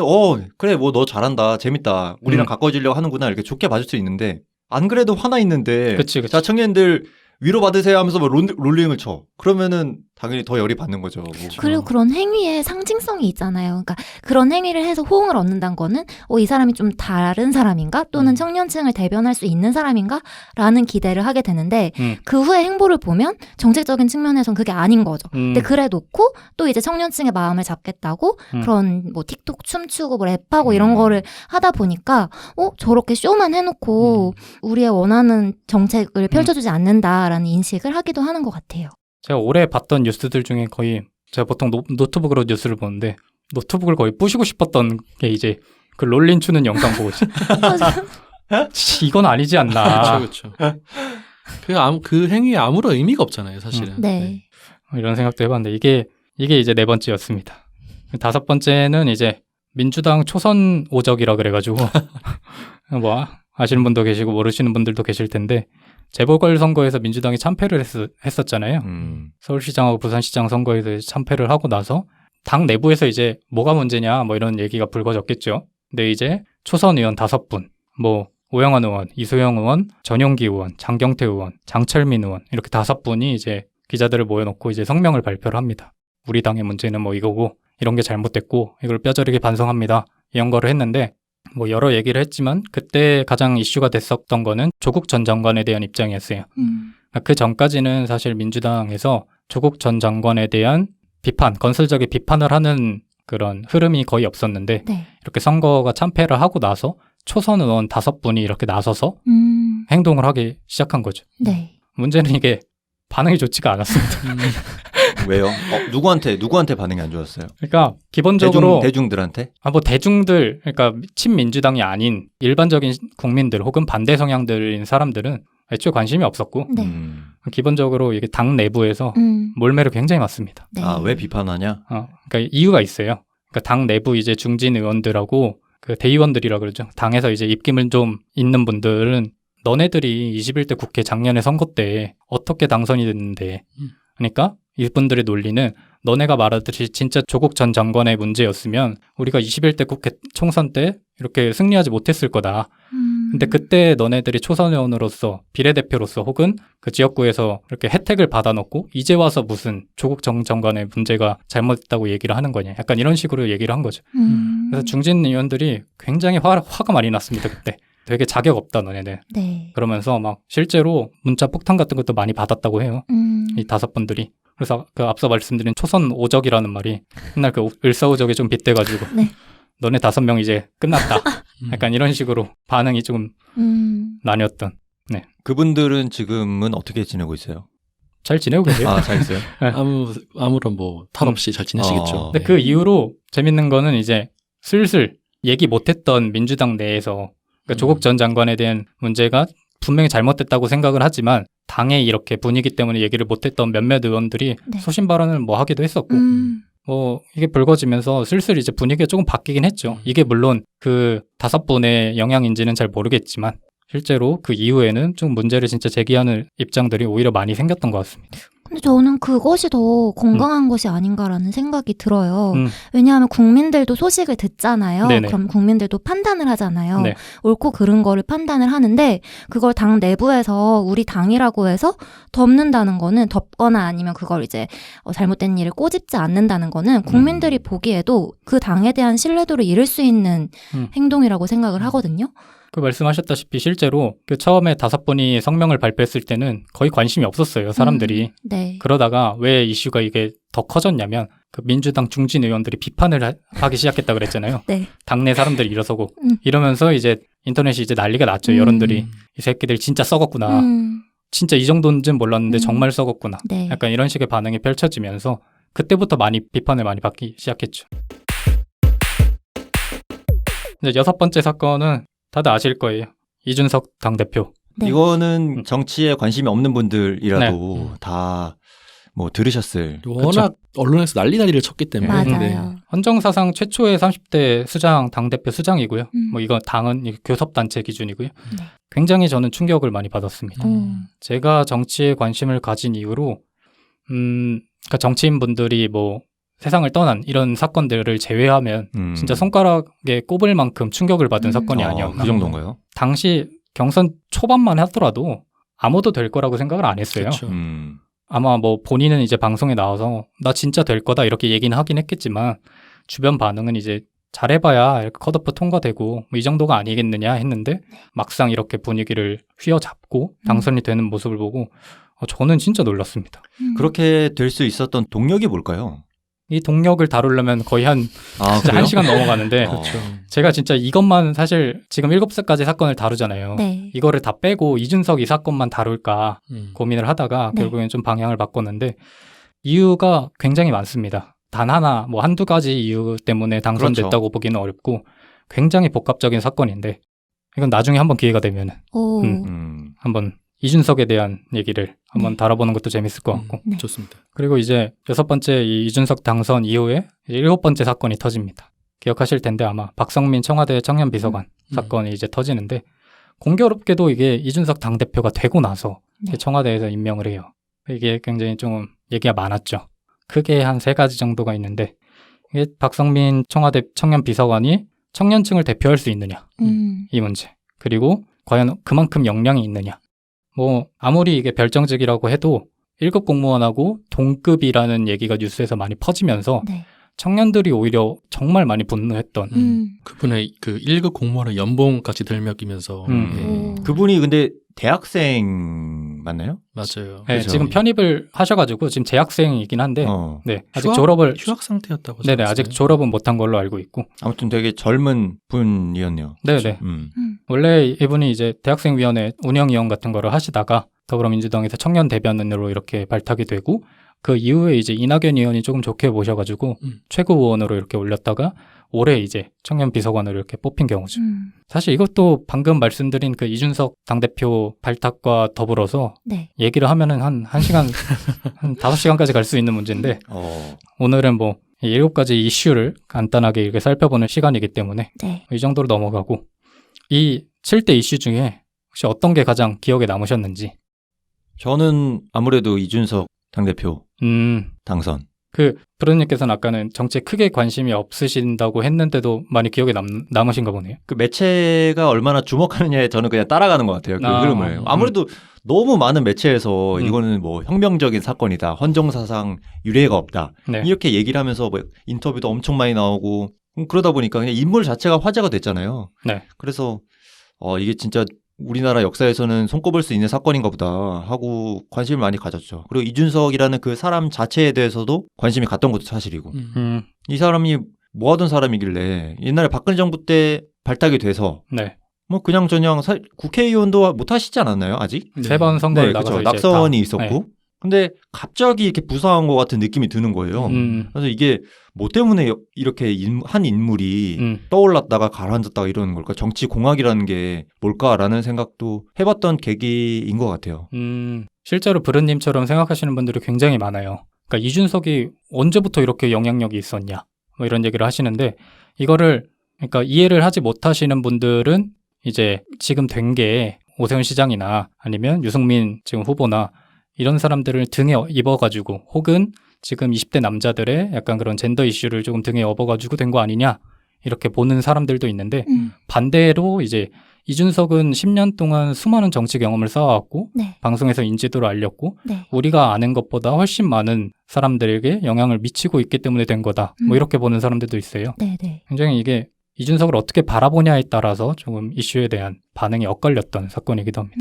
그래 뭐 너 잘한다 재밌다 우리랑 가까워지려고 하는구나 이렇게 좋게 봐줄 수 있는데 안 그래도 화나 있는데 그치. 자 청년들 위로 받으세요 하면서 뭐 롤링을 쳐. 그러면은 당연히 더 열이 받는 거죠. 뭐. 그리고 그런 행위에 상징성이 있잖아요. 그러니까 그런 행위를 해서 호응을 얻는다는 거는 이 사람이 좀 다른 사람인가? 또는 청년층을 대변할 수 있는 사람인가? 라는 기대를 하게 되는데 그 후에 행보를 보면 정책적인 측면에선 그게 아닌 거죠. 근데 그래 놓고 또 이제 청년층의 마음을 잡겠다고 그런 뭐 틱톡 춤추고 뭐 랩하고 이런 거를 하다 보니까 저렇게 쇼만 해놓고 우리의 원하는 정책을 펼쳐주지 않는다라는 인식을 하기도 하는 것 같아요. 제가 올해 봤던 뉴스들 중에 거의 제가 보통 노트북으로 뉴스를 보는데 노트북을 거의 부시고 싶었던 게 이제 그 롤린 추는 영상 보고 있어요. 이건 아니지 않나. 그렇죠. 그 행위에 아무런 의미가 없잖아요, 사실은. 네. 이런 생각도 해봤는데 이게 이제 4번째였습니다. 5번째는 이제 민주당 초선 오적이라 그래가지고 뭐 아시는 분도 계시고 모르시는 분들도 계실 텐데 재보궐선거에서 민주당이 참패를 했었잖아요. 서울시장하고 부산시장 선거에서 참패를 하고 나서 당 내부에서 이제 뭐가 문제냐 뭐 이런 얘기가 불거졌겠죠. 근데 이제 초선 의원 5분, 뭐 오영환 의원, 이소영 의원, 전용기 의원, 장경태 의원, 장철민 의원 이렇게 5분이 이제 기자들을 모여놓고 이제 성명을 발표를 합니다. 우리 당의 문제는 뭐 이거고 이런 게 잘못됐고 이걸 뼈저리게 반성합니다. 이런 거를 했는데 뭐 여러 얘기를 했지만 그때 가장 이슈가 됐었던 거는 조국 전 장관에 대한 입장이었어요. 그 전까지는 사실 민주당에서 조국 전 장관에 대한 비판, 건설적인 비판을 하는 그런 흐름이 거의 없었는데 네. 이렇게 선거가 참패를 하고 나서 초선 의원 5분이 이렇게 나서서 행동을 하기 시작한 거죠. 네. 문제는 이게 반응이 좋지가 않았습니다. 왜요? 누구한테 반응이 안 좋았어요? 그러니까 기본적으로 대중들한테? 뭐 대중들, 그러니까 친민주당이 아닌 일반적인 국민들 혹은 반대 성향들인 사람들은 애초에 관심이 없었고 네. 기본적으로 이게 당 내부에서 몰매를 굉장히 맞습니다. 네. 아, 왜 비판하냐? 그러니까 이유가 있어요. 그러니까 당 내부 이제 중진 의원들하고 그 대의원들이라 그러죠. 당에서 이제 입김을 좀 있는 분들은 너네들이 21대 국회 작년에 선거 때 어떻게 당선이 됐는데 그러니까 이분들의 논리는 너네가 말하듯이 진짜 조국 전 장관의 문제였으면 우리가 21대 국회 총선 때 이렇게 승리하지 못했을 거다. 근데 그때 너네들이 초선 의원으로서 비례대표로서 혹은 그 지역구에서 이렇게 혜택을 받아놓고 이제 와서 무슨 조국 전 장관의 문제가 잘못됐다고 얘기를 하는 거냐. 약간 이런 식으로 얘기를 한 거죠. 그래서 중진 의원들이 굉장히 화가 많이 났습니다. 그때. 되게 자격 없다 너네들. 네. 그러면서 막 실제로 문자 폭탄 같은 것도 많이 받았다고 해요. 이 5분들이. 그래서 그 앞서 말씀드린 초선 오적이라는 말이 옛날 그 을사오적에 좀 빗대가지고 네. 너네 5명 이제 끝났다. 약간 이런 식으로 반응이 조금 나뉘었던. 네. 그분들은 지금은 어떻게 지내고 있어요? 잘 지내고 계세요. 아, 잘 있어요? 네. 아무런 뭐 탈 없이 잘 지내시겠죠. 근데 그 이후로 재밌는 거는 이제 슬슬 얘기 못했던 민주당 내에서 그러니까 조국 전 장관에 대한 문제가 분명히 잘못됐다고 생각을 하지만 당에 이렇게 분위기 때문에 얘기를 못했던 몇몇 의원들이 네. 소신 발언을 뭐 하기도 했었고 뭐 이게 불거지면서 슬슬 이제 분위기가 조금 바뀌긴 했죠. 이게 물론 그 5분의 영향인지는 잘 모르겠지만 실제로 그 이후에는 좀 문제를 진짜 제기하는 입장들이 오히려 많이 생겼던 것 같습니다. 근데 저는 그것이 더 건강한 것이 아닌가라는 생각이 들어요. 왜냐하면 국민들도 소식을 듣잖아요. 네네. 그럼 국민들도 판단을 하잖아요. 네. 옳고 그른 거를 판단을 하는데 그걸 당 내부에서 우리 당이라고 해서 덮는다는 거는 덮거나 아니면 그걸 이제 잘못된 일을 꼬집지 않는다는 거는 국민들이 보기에도 그 당에 대한 신뢰도를 잃을 수 있는 행동이라고 생각을 하거든요. 그 말씀하셨다시피 실제로 그 처음에 5분이 성명을 발표했을 때는 거의 관심이 없었어요, 사람들이. 네. 그러다가 왜 이슈가 이게 더 커졌냐면 그 민주당 중진 의원들이 비판을 하기 시작했다 그랬잖아요. 네. 당내 사람들이 일어서고 이러면서 이제 인터넷이 이제 난리가 났죠. 여론들이 이 새끼들 진짜 썩었구나. 진짜 이 정도인지는 몰랐는데 정말 썩었구나. 네. 약간 이런 식의 반응이 펼쳐지면서 그때부터 많이 비판을 많이 받기 시작했죠. 이제 6번째 사건은 다들 아실 거예요. 이준석 당대표. 네. 이거는 정치에 관심이 없는 분들이라도 다 뭐 들으셨을. 워낙 그쵸? 언론에서 난리를 쳤기 때문에. 맞아요. 헌정사상 최초의 30대 수장, 당대표 수장이고요. 뭐 이건 당은 교섭단체 기준이고요. 네. 굉장히 저는 충격을 많이 받았습니다. 제가 정치에 관심을 가진 이후로 그러니까 정치인분들이 뭐 세상을 떠난 이런 사건들을 제외하면 진짜 손가락에 꼽을 만큼 충격을 받은 사건이 아니었나. 그 정도인가요? 당시 경선 초반만 하더라도 아무도 될 거라고 생각을 안 했어요. 그렇죠. 아마 뭐 본인은 이제 방송에 나와서 나 진짜 될 거다 이렇게 얘기는 하긴 했겠지만 주변 반응은 이제 잘해봐야 이렇게 컷오프 통과되고 뭐 이 정도가 아니겠느냐 했는데 막상 이렇게 분위기를 휘어잡고 당선이 되는 모습을 보고 저는 진짜 놀랐습니다. 그렇게 될 수 있었던 동력이 뭘까요? 이 동력을 다루려면 거의 한 1시간 넘어가는데 그렇죠. 제가 진짜 이것만 사실 지금 7가지 사건을 다루잖아요. 네. 이거를 다 빼고 이준석 이 사건만 다룰까 고민을 하다가 네. 결국엔 좀 방향을 바꿨는데 이유가 굉장히 많습니다. 단 하나 뭐 한두 가지 이유 때문에 당선됐다고 그렇죠. 보기는 어렵고 굉장히 복합적인 사건인데 이건 나중에 한번 기회가 되면 한번 이준석에 대한 얘기를 한번 다뤄보는 것도 재밌을 것 같고 네. 좋습니다. 그리고 이제 6번째 이 이준석 당선 이후에 이제 7번째 사건이 터집니다. 기억하실 텐데 아마 박성민 청와대 청년비서관 사건이 이제 터지는데 공교롭게도 이게 이준석 당대표가 되고 나서 네. 청와대에서 임명을 해요. 이게 굉장히 좀 얘기가 많았죠. 크게 한 3가지 정도가 있는데 이게 박성민 청와대 청년비서관이 청년층을 대표할 수 있느냐 이 문제 그리고 과연 그만큼 역량이 있느냐 뭐 아무리 이게 별정직이라고 해도 1급 공무원하고 동급이라는 얘기가 뉴스에서 많이 퍼지면서 네. 청년들이 오히려 정말 많이 분노했던 그분의 그 1급 공무원의 연봉까지 들먹이면서 그분이 근데 대학생 맞나요? 맞아요. 네, 그렇죠. 지금 편입을 하셔가지고 지금 재학생이긴 한데 네, 아직 휴학 상태였다고 네네 아직 졸업은 못한 걸로 알고 있고 아무튼 되게 젊은 분이었네요. 네네 원래 이분이 이제 대학생위원회 운영위원 같은 거를 하시다가 더불어민주당에서 청년 대변인으로 이렇게 발탁이 되고 그 이후에 이제 이낙연 의원이 조금 좋게 보셔가지고 최고위원으로 이렇게 올렸다가 올해 이제 청년 비서관으로 이렇게 뽑힌 경우죠. 사실 이것도 방금 말씀드린 그 이준석 당대표 발탁과 더불어서 네. 얘기를 하면은 한 1시간, 한 5시간까지 갈 수 있는 문제인데 오늘은 뭐 7가지 이슈를 간단하게 이렇게 살펴보는 시간이기 때문에 네. 이 정도로 넘어가고 이 7대 이슈 중에 혹시 어떤 게 가장 기억에 남으셨는지? 저는 아무래도 이준석 당대표 당선. 그 프로님께서는 아까는 정치에 크게 관심이 없으신다고 했는데도 많이 기억에 남으신가 보네요. 그 매체가 얼마나 주목하느냐에 저는 그냥 따라가는 것 같아요. 그 흐름을. 아무래도 너무 많은 매체에서 이거는 뭐 혁명적인 사건이다. 헌정사상 유례가 없다. 네. 이렇게 얘기를 하면서 뭐 인터뷰도 엄청 많이 나오고 그러다 보니까 그냥 인물 자체가 화제가 됐잖아요. 네. 그래서 이게 진짜 우리나라 역사에서는 손꼽을 수 있는 사건인가 보다 하고 관심을 많이 가졌죠. 그리고 이준석이라는 그 사람 자체에 대해서도 관심이 갔던 것도 사실이고 이 사람이 뭐 하던 사람이길래 옛날에 박근혜 정부 때 발탁이 돼서 네. 뭐 그냥저냥 국회의원도 못 하시지 않았나요 아직? 3번 선거를 나가서 낙선이 있었고 근데 갑자기 이렇게 부상한 것 같은 느낌이 드는 거예요. 그래서 이게 뭐 때문에 이렇게 한 인물이 떠올랐다가 가라앉았다가 이러는 걸까? 정치 공학이라는 게 뭘까라는 생각도 해봤던 계기인 것 같아요. 실제로 브른님처럼 생각하시는 분들이 굉장히 많아요. 그러니까 이준석이 언제부터 이렇게 영향력이 있었냐 뭐 이런 얘기를 하시는데 이거를 그러니까 이해를 하지 못하시는 분들은 이제 지금 된 게 오세훈 시장이나 아니면 유승민 지금 후보나 이런 사람들을 등에 입어가지고 혹은 지금 20대 남자들의 약간 그런 젠더 이슈를 조금 등에 업어가지고 된 거 아니냐 이렇게 보는 사람들도 있는데 반대로 이제 이준석은 10년 동안 수많은 정치 경험을 쌓아왔고 네. 방송에서 인지도를 알렸고 네. 우리가 아는 것보다 훨씬 많은 사람들에게 영향을 미치고 있기 때문에 된 거다. 뭐 이렇게 보는 사람들도 있어요. 네, 네. 굉장히 이게 이준석을 어떻게 바라보냐에 따라서 조금 이슈에 대한 반응이 엇갈렸던 사건이기도 합니다.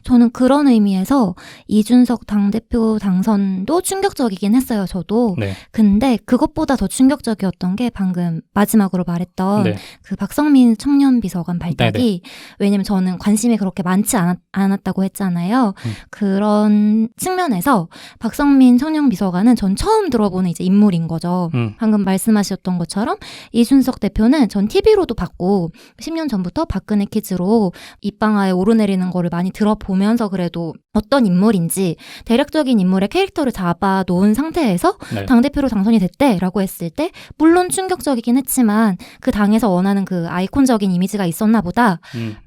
저는 그런 의미에서 이준석 당대표 당선도 충격적이긴 했어요, 저도. 네. 근데 그것보다 더 충격적이었던 게 방금 마지막으로 말했던 네. 그 박성민 청년비서관 발탁이 네네. 왜냐면 저는 관심이 그렇게 많지 않았다고 했잖아요. 그런 측면에서 박성민 청년비서관은 전 처음 들어보는 이제 인물인 거죠. 방금 말씀하셨던 것처럼 이준석 대표는 전 TV로도 봤고 10년 전부터 박근혜 퀴즈로 입방아에 오르내리는 거를 많이 들어보면서 그래도 어떤 인물인지 대략적인 인물의 캐릭터를 잡아놓은 상태에서 네. 당대표로 당선이 됐대라고 했을 때 물론 충격적이긴 했지만 그 당에서 원하는 그 아이콘적인 이미지가 있었나 보다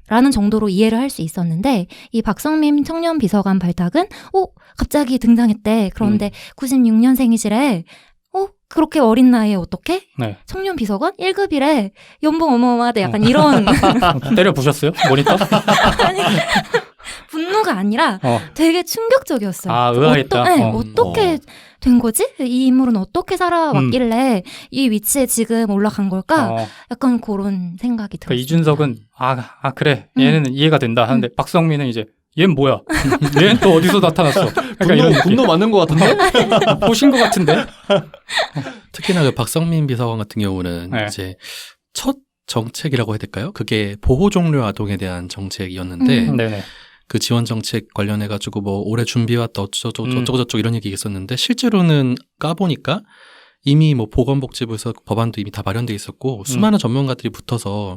라는 정도로 이해를 할 수 있었는데 이 박성민 청년 비서관 발탁은 갑자기 등장했대. 그런데 96년생이시래. 그렇게 어린 나이에 어떻게? 네. 청년 비서관 1급이래. 연봉 어마어마하대. 약간 이런. 때려 부셨어요? 모니터? 아니, 분노가 아니라 되게 충격적이었어요. 아, 의아했다. 어떻게 된 거지? 이 인물은 어떻게 살아왔길래 이 위치에 지금 올라간 걸까? 약간 그런 생각이 들었어요. 이준석은 그래. 얘는 이해가 된다 하는데 박성민은 이제 얘는 뭐야? 얘는 또 어디서 나타났어? 그러니까 분노 맞는 것 같은데? 보신 것 같은데? 특히나 그 박성민 비서관 같은 경우는 네. 이제 첫 정책이라고 해야 될까요? 그게 보호 종료 아동에 대한 정책이었는데 네네. 그 지원 정책 관련해가지고 뭐 올해 준비해왔다 어쩌고저쩌고 이런 얘기 있었는데 실제로는 까보니까 이미 뭐 보건복지부에서 법안도 이미 다 마련돼 있었고 수많은 전문가들이 붙어서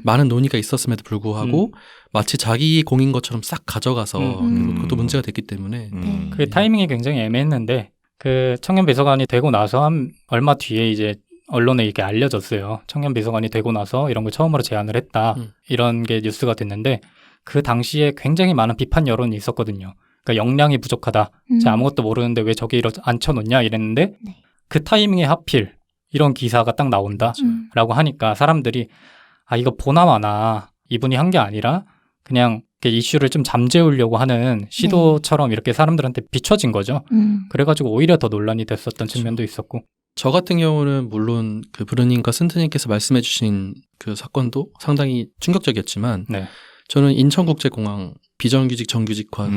많은 논의가 있었음에도 불구하고 마치 자기 공인 것처럼 싹 가져가서 그것도 문제가 됐기 때문에 그 타이밍이 굉장히 애매했는데 그 청년 비서관이 되고 나서 한 얼마 뒤에 이제 언론에 이게 알려졌어요. 청년 비서관이 되고 나서 이런 걸 처음으로 제안을 했다. 이런 게 뉴스가 됐는데 그 당시에 굉장히 많은 비판 여론이 있었거든요. 그러니까 역량이 부족하다. 아무것도 모르는데 왜 저기 앉혀놓냐 이랬는데 네. 그 타이밍에 하필 이런 기사가 딱 나온다라고 하니까 사람들이 이거 보나마나 이분이 한 게 아니라 그냥 이슈를 좀 잠재우려고 하는 시도처럼 이렇게 사람들한테 비춰진 거죠. 그래가지고 오히려 더 논란이 됐었던 측면도 있었고. 저 같은 경우는 물론 그 브루님과 쓴트님께서 말씀해주신 그 사건도 상당히 충격적이었지만 네. 저는 인천국제공항 비정규직 정규직화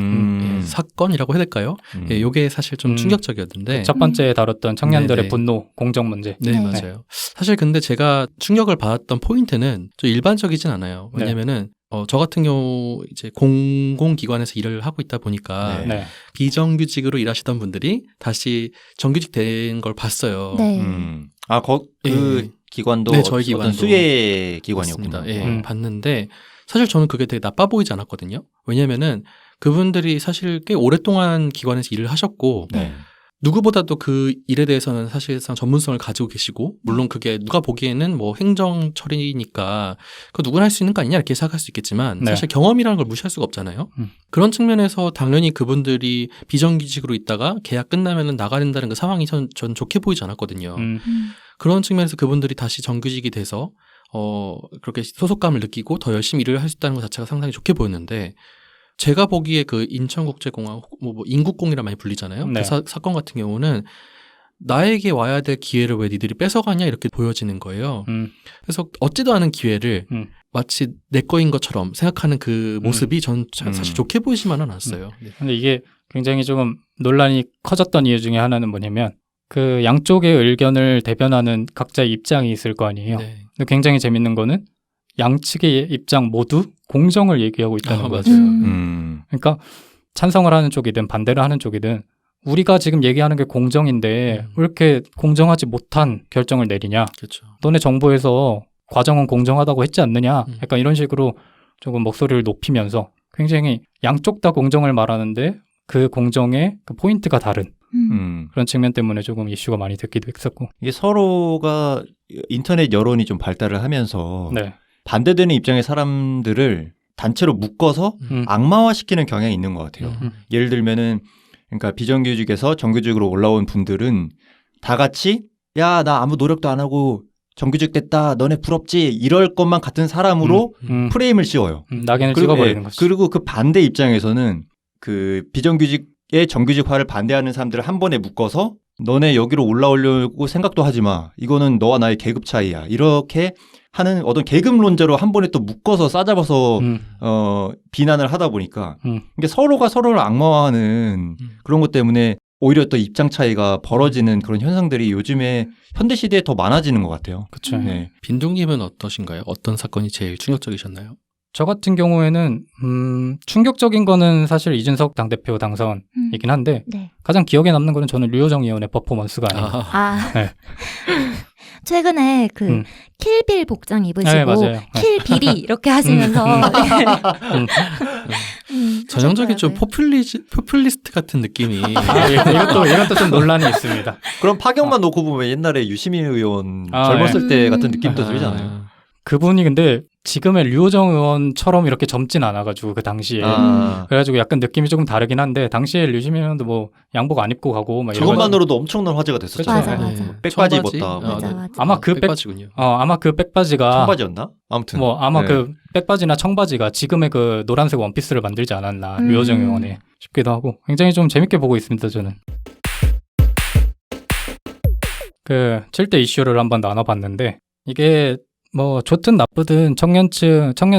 사건이라고 해야 될까요? 요게 사실 좀 충격적이었는데 첫 번째 다뤘던 청년들의 네네. 분노, 공정 문제. 네, 맞아요. 사실 근데 제가 충격을 받았던 포인트는 좀 일반적이진 않아요. 왜냐면은 저 같은 경우 이제 공공기관에서 일을 하고 있다 보니까 비정규직으로 일하시던 분들이 다시 정규직 된 걸 봤어요. 네. 그 기관도 네, 저희 기관도 수혜 기관이었군요. 예, 봤는데 사실 저는 그게 되게 나빠 보이지 않았거든요. 왜냐면은 그분들이 사실 꽤 오랫동안 기관에서 일을 하셨고 누구보다도 그 일에 대해서는 사실상 전문성을 가지고 계시고 물론 그게 누가 보기에는 뭐 행정 처리니까 그거 누구나 할 수 있는 거 아니냐 이렇게 생각할 수 있겠지만 사실 경험이라는 걸 무시할 수가 없잖아요. 그런 측면에서 당연히 그분들이 비정규직으로 있다가 계약 끝나면은 나가야 된다는 그 상황이 전 좋게 보이지 않았거든요. 그런 측면에서 그분들이 다시 정규직이 돼서 그렇게 소속감을 느끼고 더 열심히 일을 할 수 있다는 것 자체가 상당히 좋게 보였는데 제가 보기에 그 인천국제공항 뭐 인국공이라 많이 불리잖아요. 그 사건 같은 경우는 나에게 와야 될 기회를 왜 니들이 뺏어가냐 이렇게 보여지는 거예요. 그래서 얻지도 않은 기회를 마치 내 거인 것처럼 생각하는 그 모습이 전 사실 좋게 보이지만은 않았어요. 근데 이게 굉장히 조금 논란이 커졌던 이유 중에 하나는 뭐냐면 그 양쪽의 의견을 대변하는 각자의 입장이 있을 거 아니에요. 근데 굉장히 재밌는 거는 양측의 입장 모두 공정을 얘기하고 있다는 거죠. 그러니까 찬성을 하는 쪽이든 반대를 하는 쪽이든 우리가 지금 얘기하는 게 공정인데 왜 이렇게 공정하지 못한 결정을 내리냐. 그렇죠. 너네 정부에서 과정은 공정하다고 했지 않느냐. 약간 이런 식으로 조금 목소리를 높이면서 굉장히 양쪽 다 공정을 말하는데 그 공정의 그 포인트가 다른 그런 측면 때문에 조금 이슈가 많이 됐기도 했었고. 이게 서로가 인터넷 여론이 좀 발달을 하면서 반대되는 입장의 사람들을 단체로 묶어서 악마화시키는 경향이 있는 것 같아요. 예를 들면은 그러니까 비정규직에서 정규직으로 올라온 분들은 다 같이 야, 나 아무 노력도 안 하고 정규직 됐다. 너네 부럽지? 이럴 것만 같은 사람으로 프레임을 씌워요. 낙인을 찍어버리는 거죠. 그리고 그 반대 입장에서는 그 비정규직의 정규직화를 반대하는 사람들을 한 번에 묶어서 너네 여기로 올라오려고 생각도 하지 마. 이거는 너와 나의 계급 차이야. 이렇게 하는 어떤 계급론자로 한 번에 또 묶어서 싸잡아서 비난을 하다 보니까 이게 서로가 서로를 악마화하는 그런 것 때문에 오히려 또 입장 차이가 벌어지는 그런 현상들이 요즘에 현대 시대에 더 많아지는 것 같아요. 그렇죠. 네. 빈둥님은 어떠신가요? 어떤 사건이 제일 충격적이셨나요? 저 같은 경우에는 충격적인 거는 사실 이준석 당대표 당선이긴 한데 네. 가장 기억에 남는 거는 저는 류호정 의원의 퍼포먼스가 아닌가. 네. 최근에 그 킬빌 복장 입으시고 네, 맞아요. 킬빌이 이렇게 하시면서 전형적인 좀 포퓰리스트 같은 느낌이 이것도 좀 논란이 있습니다. 그럼 파경만 놓고 보면 옛날에 유시민 의원 젊었을 때 같은 느낌도 들잖아요. 그분이 근데 지금의 류호정 의원처럼 이렇게 젊진 않아가지고 그 당시에 그래가지고 약간 느낌이 조금 다르긴 한데 당시에 류시민 의원도 뭐 양복 안 입고 가고 막 저것만으로도 엄청난 화제가 됐었죠. 맞아. 백바지 입었다. 맞아. 아마 그 백바지군요. 아마 그 백바지가 청바지였나? 아무튼 뭐 아마 그 백바지나 청바지가 지금의 그 노란색 원피스를 만들지 않았나 류호정 의원이 싶기도 하고 굉장히 좀 재밌게 보고 있습니다 저는. 그 7대 이슈를 한번 나눠봤는데 이게 뭐 좋든 나쁘든 청년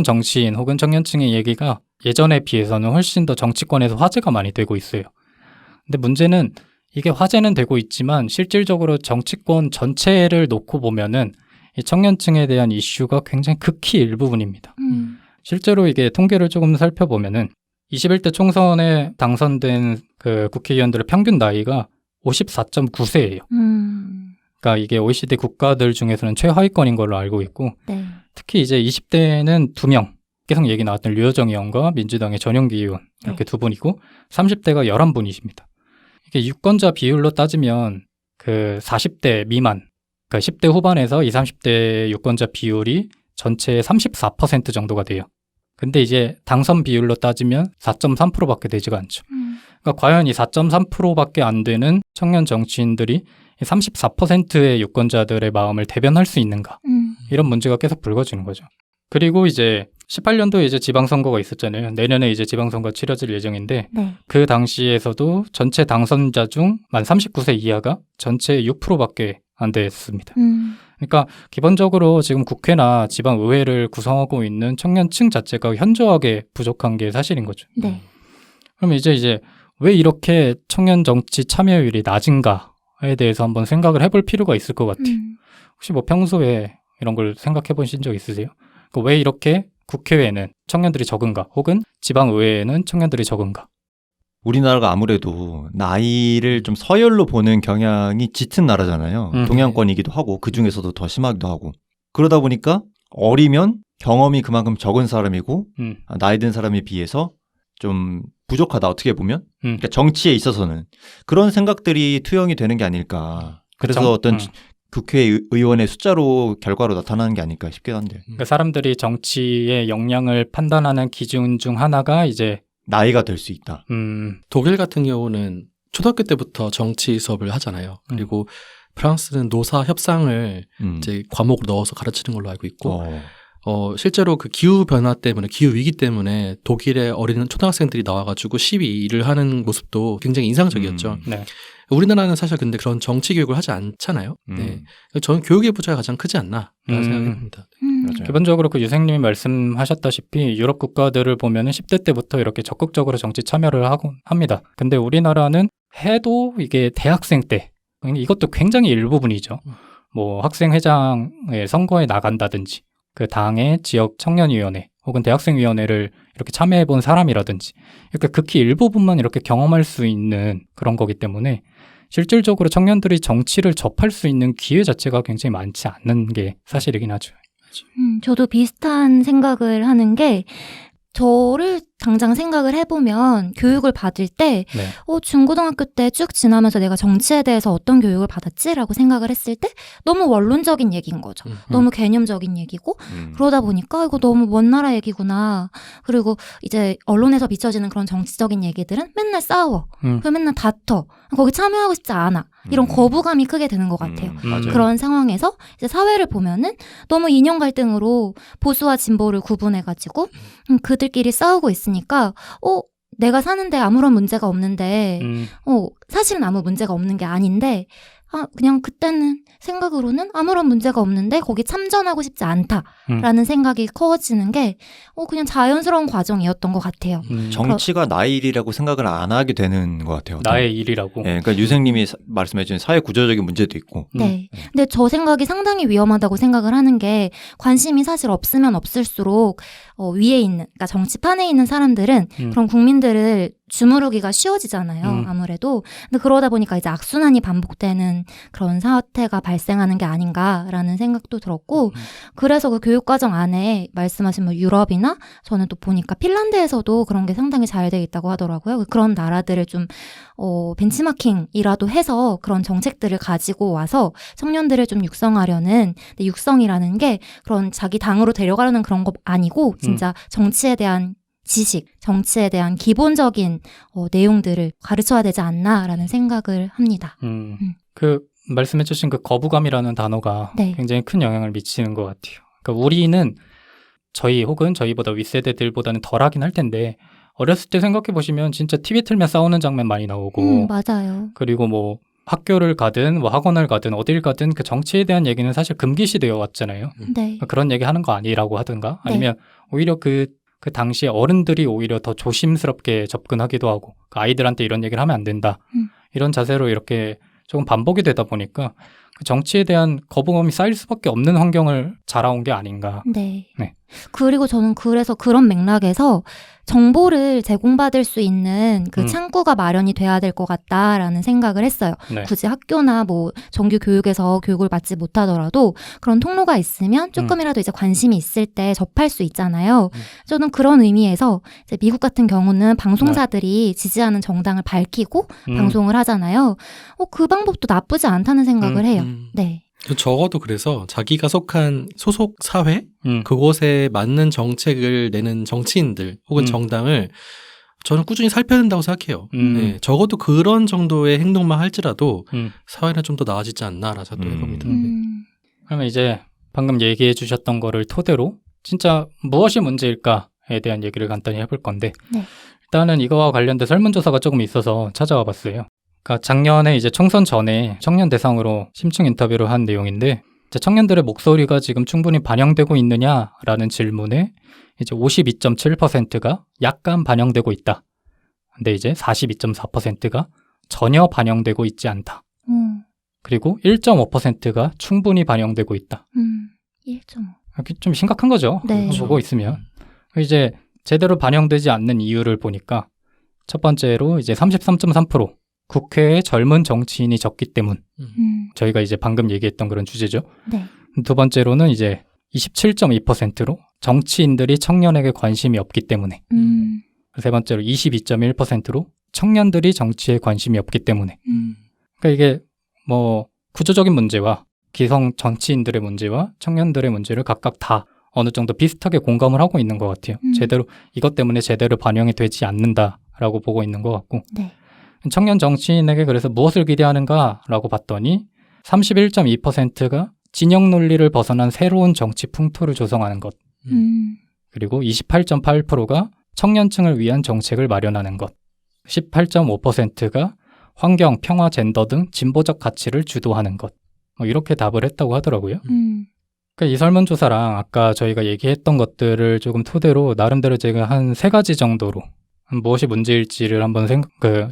정치인 혹은 청년층의 얘기가 예전에 비해서는 훨씬 더 정치권에서 화제가 많이 되고 있어요. 근데 문제는 이게 화제는 되고 있지만 실질적으로 정치권 전체를 놓고 보면은 이 청년층에 대한 이슈가 굉장히 극히 일부분입니다. 실제로 이게 통계를 조금 살펴보면은 21대 총선에 당선된 그 국회의원들의 평균 나이가 54.9세예요. 그러니까 이게 OECD 국가들 중에서는 최하위권인 걸로 알고 있고 네. 특히 이제 20대는 2명 계속 얘기 나왔던 류호정 의원과 민주당의 전용기 의원 이렇게 두 분이고 30대가 11분이십니다. 이게 유권자 비율로 따지면 그 40대 미만 그러니까 10대 후반에서 20, 30대 유권자 비율이 전체의 34% 정도가 돼요. 근데 이제 당선 비율로 따지면 4.3%밖에 되지가 않죠. 그러니까 과연 이 4.3%밖에 안 되는 청년 정치인들이 34%의 유권자들의 마음을 대변할 수 있는가? 이런 문제가 계속 불거지는 거죠. 그리고 이제 18년도에 이제 지방선거가 있었잖아요. 내년에 이제 지방선거 치러질 예정인데 네. 그 당시에서도 전체 당선자 중 만 39세 이하가 전체의 6%밖에 안 됐습니다. 그러니까 기본적으로 지금 국회나 지방의회를 구성하고 있는 청년층 자체가 현저하게 부족한 게 사실인 거죠. 네. 그럼 이제 왜 이렇게 청년 정치 참여율이 낮은가에 대해서 한번 생각을 해볼 필요가 있을 것 같아요. 혹시 뭐 평소에 이런 걸 생각해 보신 적 있으세요? 그러니까 왜 이렇게 국회에는 청년들이 적은가 혹은 지방의회에는 청년들이 적은가? 우리나라가 아무래도 나이를 좀 서열로 보는 경향이 짙은 나라잖아요. 동양권이기도 하고 그중에서도 더 심하기도 하고 그러다 보니까 어리면 경험이 그만큼 적은 사람이고 나이 든 사람에 비해서 좀 부족하다 어떻게 보면 그러니까 정치에 있어서는 그런 생각들이 투영이 되는 게 아닐까. 그래서 어떤 국회의원의 숫자로 결과로 나타나는 게 아닐까 싶기도 한데. 그러니까 사람들이 정치의 역량을 판단하는 기준 중 하나가 이제 나이가 될 수 있다. 독일 같은 경우는 초등학교 때부터 정치 수업을 하잖아요. 그리고 프랑스는 노사 협상을 이제 과목으로 넣어서 가르치는 걸로 알고 있고 실제로 그 기후 변화 때문에 기후 위기 때문에 독일의 어린 초등학생들이 나와가지고 시위를 하는 모습도 굉장히 인상적이었죠. 네. 우리나라는 사실 근데 그런 정치 교육을 하지 않잖아요. 네. 저는 교육의 부자가 가장 크지 않나 생각합니다. 맞아요. 기본적으로 그 유생님이 말씀하셨다시피 유럽 국가들을 보면은 10대 때부터 이렇게 적극적으로 정치 참여를 하곤 합니다. 근데 우리나라는 해도 이게 대학생 때 이것도 굉장히 일부분이죠. 뭐 학생회장의 선거에 나간다든지 그 당의 지역 청년위원회 혹은 대학생위원회를 이렇게 참여해본 사람이라든지 이렇게 극히 일부분만 이렇게 경험할 수 있는 그런 거기 때문에 실질적으로 청년들이 정치를 접할 수 있는 기회 자체가 굉장히 많지 않는 게 사실이긴 하죠. 저도 비슷한 생각을 하는 게 저를 당장 생각을 해보면 교육을 받을 때 네. 중고등학교 때 쭉 지나면서 내가 정치에 대해서 어떤 교육을 받았지라고 생각을 했을 때 너무 원론적인 얘기인 거죠. 너무 개념적인 얘기고 그러다 보니까 이거 너무 먼 나라 얘기구나. 그리고 이제 언론에서 비춰지는 그런 정치적인 얘기들은 맨날 싸워. 그리고 맨날 다퉈. 거기 참여하고 싶지 않아. 이런 거부감이 크게 드는 것 같아요. 그런 상황에서 이제 사회를 보면은 너무 이념 갈등으로 보수와 진보를 구분해가지고 그들끼리 싸우고 있으니까 내가 사는데 아무런 문제가 없는데 사실은 아무 문제가 없는 게 아닌데 그냥 그때는 생각으로는 아무런 문제가 없는데 거기 참전하고 싶지 않다라는 생각이 커지는 게 그냥 자연스러운 과정이었던 것 같아요. 정치가 나의 일이라고 생각을 안 하게 되는 것 같아요. 나의 일이라고. 네, 그러니까 유생님이 말씀해 주신 사회 구조적인 문제도 있고. 네. 근데 저 생각이 상당히 위험하다고 생각을 하는 게 관심이 사실 없으면 없을수록 위에 있는, 그러니까 정치판에 있는 사람들은 그런 국민들을 주무르기가 쉬워지잖아요. 아무래도. 근데 그러다 보니까 이제 악순환이 반복되는 그런 사태가 발생하는 게 아닌가라는 생각도 들었고, 그래서 그 교육과정 안에 말씀하신 뭐 유럽이나 저는 또 보니까 핀란드에서도 그런 게 상당히 잘 돼 있다고 하더라고요. 그런 나라들을 좀 벤치마킹이라도 해서 그런 정책들을 가지고 와서 청년들을 좀 육성하려는, 근데 육성이라는 게 그런 자기 당으로 데려가려는 그런 거 아니고 진짜 정치에 대한 지식, 정치에 대한 기본적인 내용들을 가르쳐야 되지 않나라는 생각을 합니다. 그 말씀해주신 그 거부감이라는 단어가 네. 굉장히 큰 영향을 미치는 것 같아요. 그러니까 우리는 저희 혹은 저희보다 윗세대들보다는 덜하긴 할 텐데 어렸을 때 생각해 보시면 진짜 TV 틀면 싸우는 장면 많이 나오고 맞아요. 그리고 뭐 학교를 가든 뭐 학원을 가든 어딜 가든 그 정치에 대한 얘기는 사실 금기시되어 왔잖아요. 네. 그런 얘기 하는 거 아니라고 하든가 아니면 오히려 그 당시에 어른들이 오히려 더 조심스럽게 접근하기도 하고 아이들한테 이런 얘기를 하면 안 된다. 이런 자세로 이렇게 조금 반복이 되다 보니까 그 정치에 대한 거부감이 쌓일 수밖에 없는 환경을 자라온 게 아닌가. 네. 그리고 저는 그래서 그런 맥락에서 정보를 제공받을 수 있는 그 창구가 마련이 돼야 될 것 같다라는 생각을 했어요. 네. 굳이 학교나 뭐 정규 교육에서 교육을 받지 못하더라도 그런 통로가 있으면 조금이라도 이제 관심이 있을 때 접할 수 있잖아요. 저는 그런 의미에서 이제 미국 같은 경우는 방송사들이 지지하는 정당을 밝히고 방송을 하잖아요. 그 방법도 나쁘지 않다는 생각을 해요. 네. 적어도 그래서 자기가 속한 소속 사회 그곳에 맞는 정책을 내는 정치인들 혹은 정당을 저는 꾸준히 살펴야 된다고 생각해요. 네, 적어도 그런 정도의 행동만 할지라도 사회는 좀 더 나아지지 않나라는 생각도 해봅니다. 그러면 이제 방금 얘기해 주셨던 거를 토대로 진짜 무엇이 문제일까에 대한 얘기를 간단히 해볼 건데 일단은 이거와 관련된 설문조사가 조금 있어서 찾아와 봤어요. 그러니까 작년에 이제 총선 전에 청년 대상으로 심층 인터뷰를 한 내용인데 이제 청년들의 목소리가 지금 충분히 반영되고 있느냐라는 질문에 이제 52.7%가 약간 반영되고 있다. 근데 이제 42.4%가 전혀 반영되고 있지 않다. 그리고 1.5%가 충분히 반영되고 있다. 1.5. 좀 심각한 거죠. 네. 보고 있으면. 이제 제대로 반영되지 않는 이유를 보니까 첫 번째로 이제 33.3% 국회에 젊은 정치인이 적기 때문. 저희가 이제 방금 얘기했던 그런 주제죠. 네. 두 번째로는 이제 27.2%로 정치인들이 청년에게 관심이 없기 때문에. 세 번째로 22.1%로 청년들이 정치에 관심이 없기 때문에. 그러니까 이게 뭐 구조적인 문제와 기성 정치인들의 문제와 청년들의 문제를 각각 다 어느 정도 비슷하게 공감을 하고 있는 것 같아요. 제대로 이것 때문에 제대로 반영이 되지 않는다라고 보고 있는 것 같고. 네. 청년 정치인에게 그래서 무엇을 기대하는가라고 봤더니 31.2%가 진영 논리를 벗어난 새로운 정치 풍토를 조성하는 것. 그리고 28.8%가 청년층을 위한 정책을 마련하는 것. 18.5%가 환경, 평화, 젠더 등 진보적 가치를 주도하는 것. 이렇게 답을 했다고 하더라고요. 그러니까 이 설문조사랑 아까 저희가 얘기했던 것들을 조금 토대로 나름대로 제가 한 3가지 정도로 무엇이 문제일지를 한번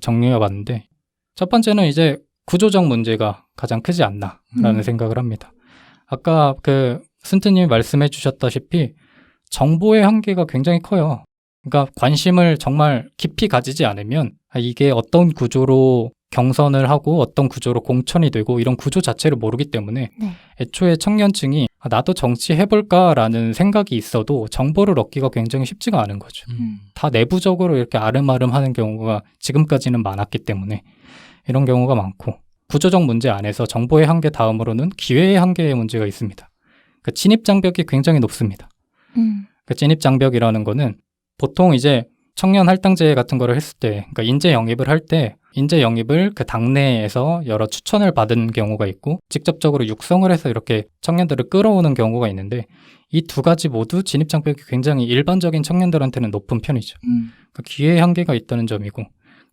정리해 봤는데 첫 번째는 이제 구조적 문제가 가장 크지 않나라는 생각을 합니다. 아까 순트님이 말씀해 주셨다시피 정보의 한계가 굉장히 커요. 그러니까 관심을 정말 깊이 가지지 않으면 이게 어떤 구조로 경선을 하고 어떤 구조로 공천이 되고 이런 구조 자체를 모르기 때문에 네. 애초에 청년층이 나도 정치 해볼까라는 생각이 있어도 정보를 얻기가 굉장히 쉽지가 않은 거죠. 다 내부적으로 이렇게 아름아름하는 경우가 지금까지는 많았기 때문에 이런 경우가 많고 구조적 문제 안에서 정보의 한계 다음으로는 기회의 한계의 문제가 있습니다. 그 진입 장벽이 굉장히 높습니다. 그 진입 장벽이라는 거는 보통 이제 청년 할당제 같은 거를 했을 때, 그러니까 인재 영입을 할 때 인재 영입을 그 당내에서 여러 추천을 받은 경우가 있고 직접적으로 육성을 해서 이렇게 청년들을 끌어오는 경우가 있는데 이 두 가지 모두 진입 장벽이 굉장히 일반적인 청년들한테는 높은 편이죠. 그러니까 기회의 한계가 있다는 점이고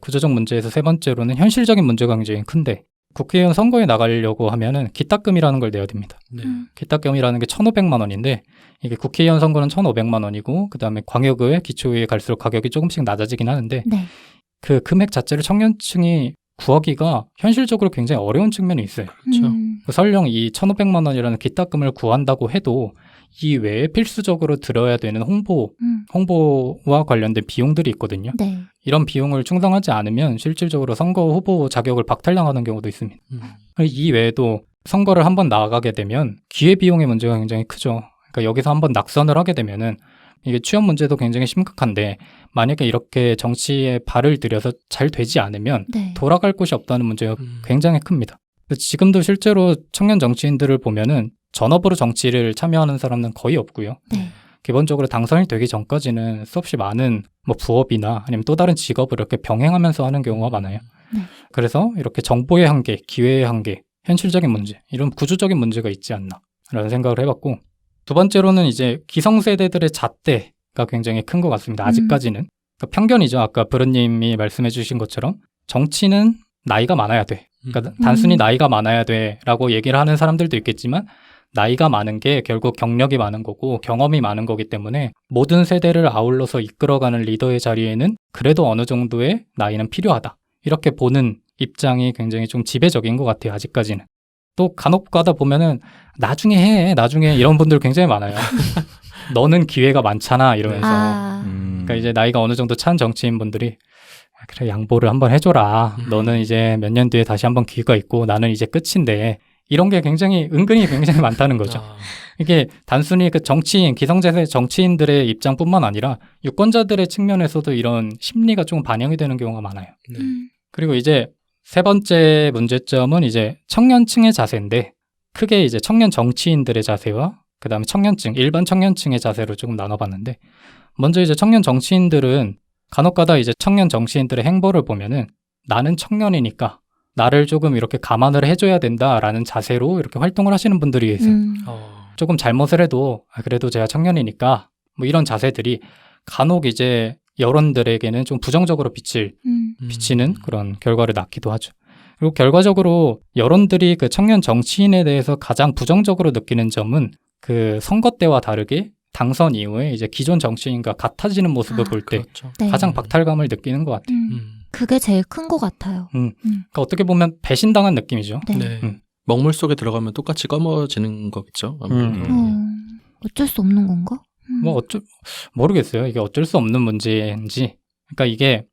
구조적 문제에서 세 번째로는 현실적인 문제가 굉장히 큰데 국회의원 선거에 나가려고 하면은 기탁금이라는 걸 내야 됩니다. 네. 기탁금이라는 게 1,500만 원인데 이게 국회의원 선거는 1,500만 원이고 그다음에 광역의회, 기초의회 갈수록 가격이 조금씩 낮아지긴 하는데 네. 그 금액 자체를 청년층이 구하기가 현실적으로 굉장히 어려운 측면이 있어요. 그렇죠. 설령 이 1,500만 원이라는 기탁금을 구한다고 해도 이 외에 필수적으로 들어야 되는 홍보와 관련된 비용들이 있거든요. 네. 이런 비용을 충당하지 않으면 실질적으로 선거 후보 자격을 박탈당하는 경우도 있습니다. 이 외에도 선거를 한번 나가게 되면 기회비용의 문제가 굉장히 크죠. 그러니까 여기서 한번 낙선을 하게 되면은 이게 취업 문제도 굉장히 심각한데 만약에 이렇게 정치에 발을 들여서 잘 되지 않으면 네. 돌아갈 곳이 없다는 문제가 굉장히 큽니다. 지금도 실제로 청년 정치인들을 보면은 전업으로 정치를 참여하는 사람은 거의 없고요. 네. 기본적으로 당선이 되기 전까지는 수없이 많은 뭐 부업이나 아니면 또 다른 직업을 이렇게 병행하면서 하는 경우가 많아요. 네. 그래서 이렇게 정보의 한계, 기회의 한계, 현실적인 문제, 이런 구조적인 문제가 있지 않나라는 생각을 해봤고 두 번째로는 이제 기성세대들의 잣대가 굉장히 큰 것 같습니다. 아직까지는. 그러니까 편견이죠. 아까 브루님이 말씀해 주신 것처럼 정치는 나이가 많아야 돼. 그러니까 단순히 나이가 많아야 돼라고 얘기를 하는 사람들도 있겠지만 나이가 많은 게 결국 경력이 많은 거고 경험이 많은 거기 때문에 모든 세대를 아울러서 이끌어가는 리더의 자리에는 그래도 어느 정도의 나이는 필요하다. 이렇게 보는 입장이 굉장히 좀 지배적인 것 같아요. 아직까지는. 또 간혹 가다 보면은 나중에 이런 분들 굉장히 많아요. 너는 기회가 많잖아 이러면서. 그러니까 이제 나이가 어느 정도 찬 정치인분들이 그래 양보를 한번 해줘라. 너는 이제 몇 년 뒤에 다시 한번 기회가 있고 나는 이제 끝인데 이런 게 은근히 굉장히 많다는 거죠. 이게 단순히 그 정치인, 기성세대 정치인들의 입장뿐만 아니라 유권자들의 측면에서도 이런 심리가 좀 반영이 되는 경우가 많아요. 네. 그리고 이제 세 번째 문제점은 이제 청년층의 자세인데 크게 이제 청년 정치인들의 자세와 그다음에 청년층, 일반 청년층의 자세로 조금 나눠봤는데 먼저 이제 청년 정치인들은 간혹가다 이제 청년 정치인들의 행보를 보면은 나는 청년이니까 나를 조금 이렇게 감안을 해줘야 된다라는 자세로 이렇게 활동을 하시는 분들이 계세요. 조금 잘못을 해도 그래도 제가 청년이니까 뭐 이런 자세들이 간혹 이제 여론들에게는 좀 부정적으로 비치는 그런 결과를 낳기도 하죠. 그리고 결과적으로 여론들이 그 청년 정치인에 대해서 가장 부정적으로 느끼는 점은 그 선거 때와 다르게 당선 이후에 이제 기존 정치인과 같아지는 모습을 볼 때 그렇죠. 네. 가장 박탈감을 느끼는 것 같아요. 그게 제일 큰 것 같아요. 그러니까 어떻게 보면 배신당한 느낌이죠. 네. 네. 먹물 속에 들어가면 똑같이 검어지는 거겠죠. 어쩔 수 없는 건가? 뭐 모르겠어요. 이게 어쩔 수 없는 문제인지. 그러니까 이게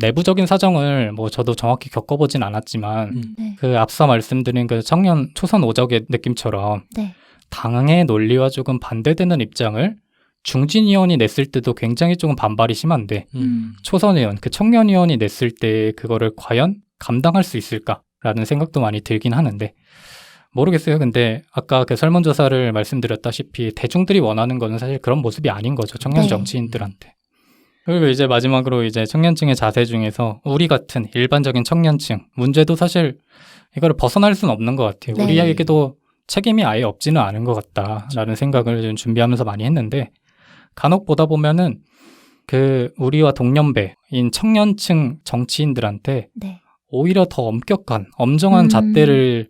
내부적인 사정을 뭐 저도 정확히 겪어보진 않았지만 네. 그 앞서 말씀드린 그 청년 초선 오적의 느낌처럼 네. 당의 논리와 조금 반대되는 입장을 중진 의원이 냈을 때도 굉장히 조금 반발이 심한데 초선 의원, 그 청년 의원이 냈을 때 그거를 과연 감당할 수 있을까라는 생각도 많이 들긴 하는데 모르겠어요. 근데 아까 그 설문조사를 말씀드렸다시피 대중들이 원하는 거는 사실 그런 모습이 아닌 거죠. 청년 네. 정치인들한테. 그리고 이제 마지막으로 이제 청년층의 자세 중에서 우리 같은 일반적인 청년층 문제도 사실 이거를 벗어날 수는 없는 것 같아요. 네. 우리에게도 책임이 아예 없지는 않은 것 같다라는 생각을 좀 준비하면서 많이 했는데 간혹 보다 보면은 그 우리와 동년배인 청년층 정치인들한테 네. 오히려 더 엄격한 엄정한 잣대를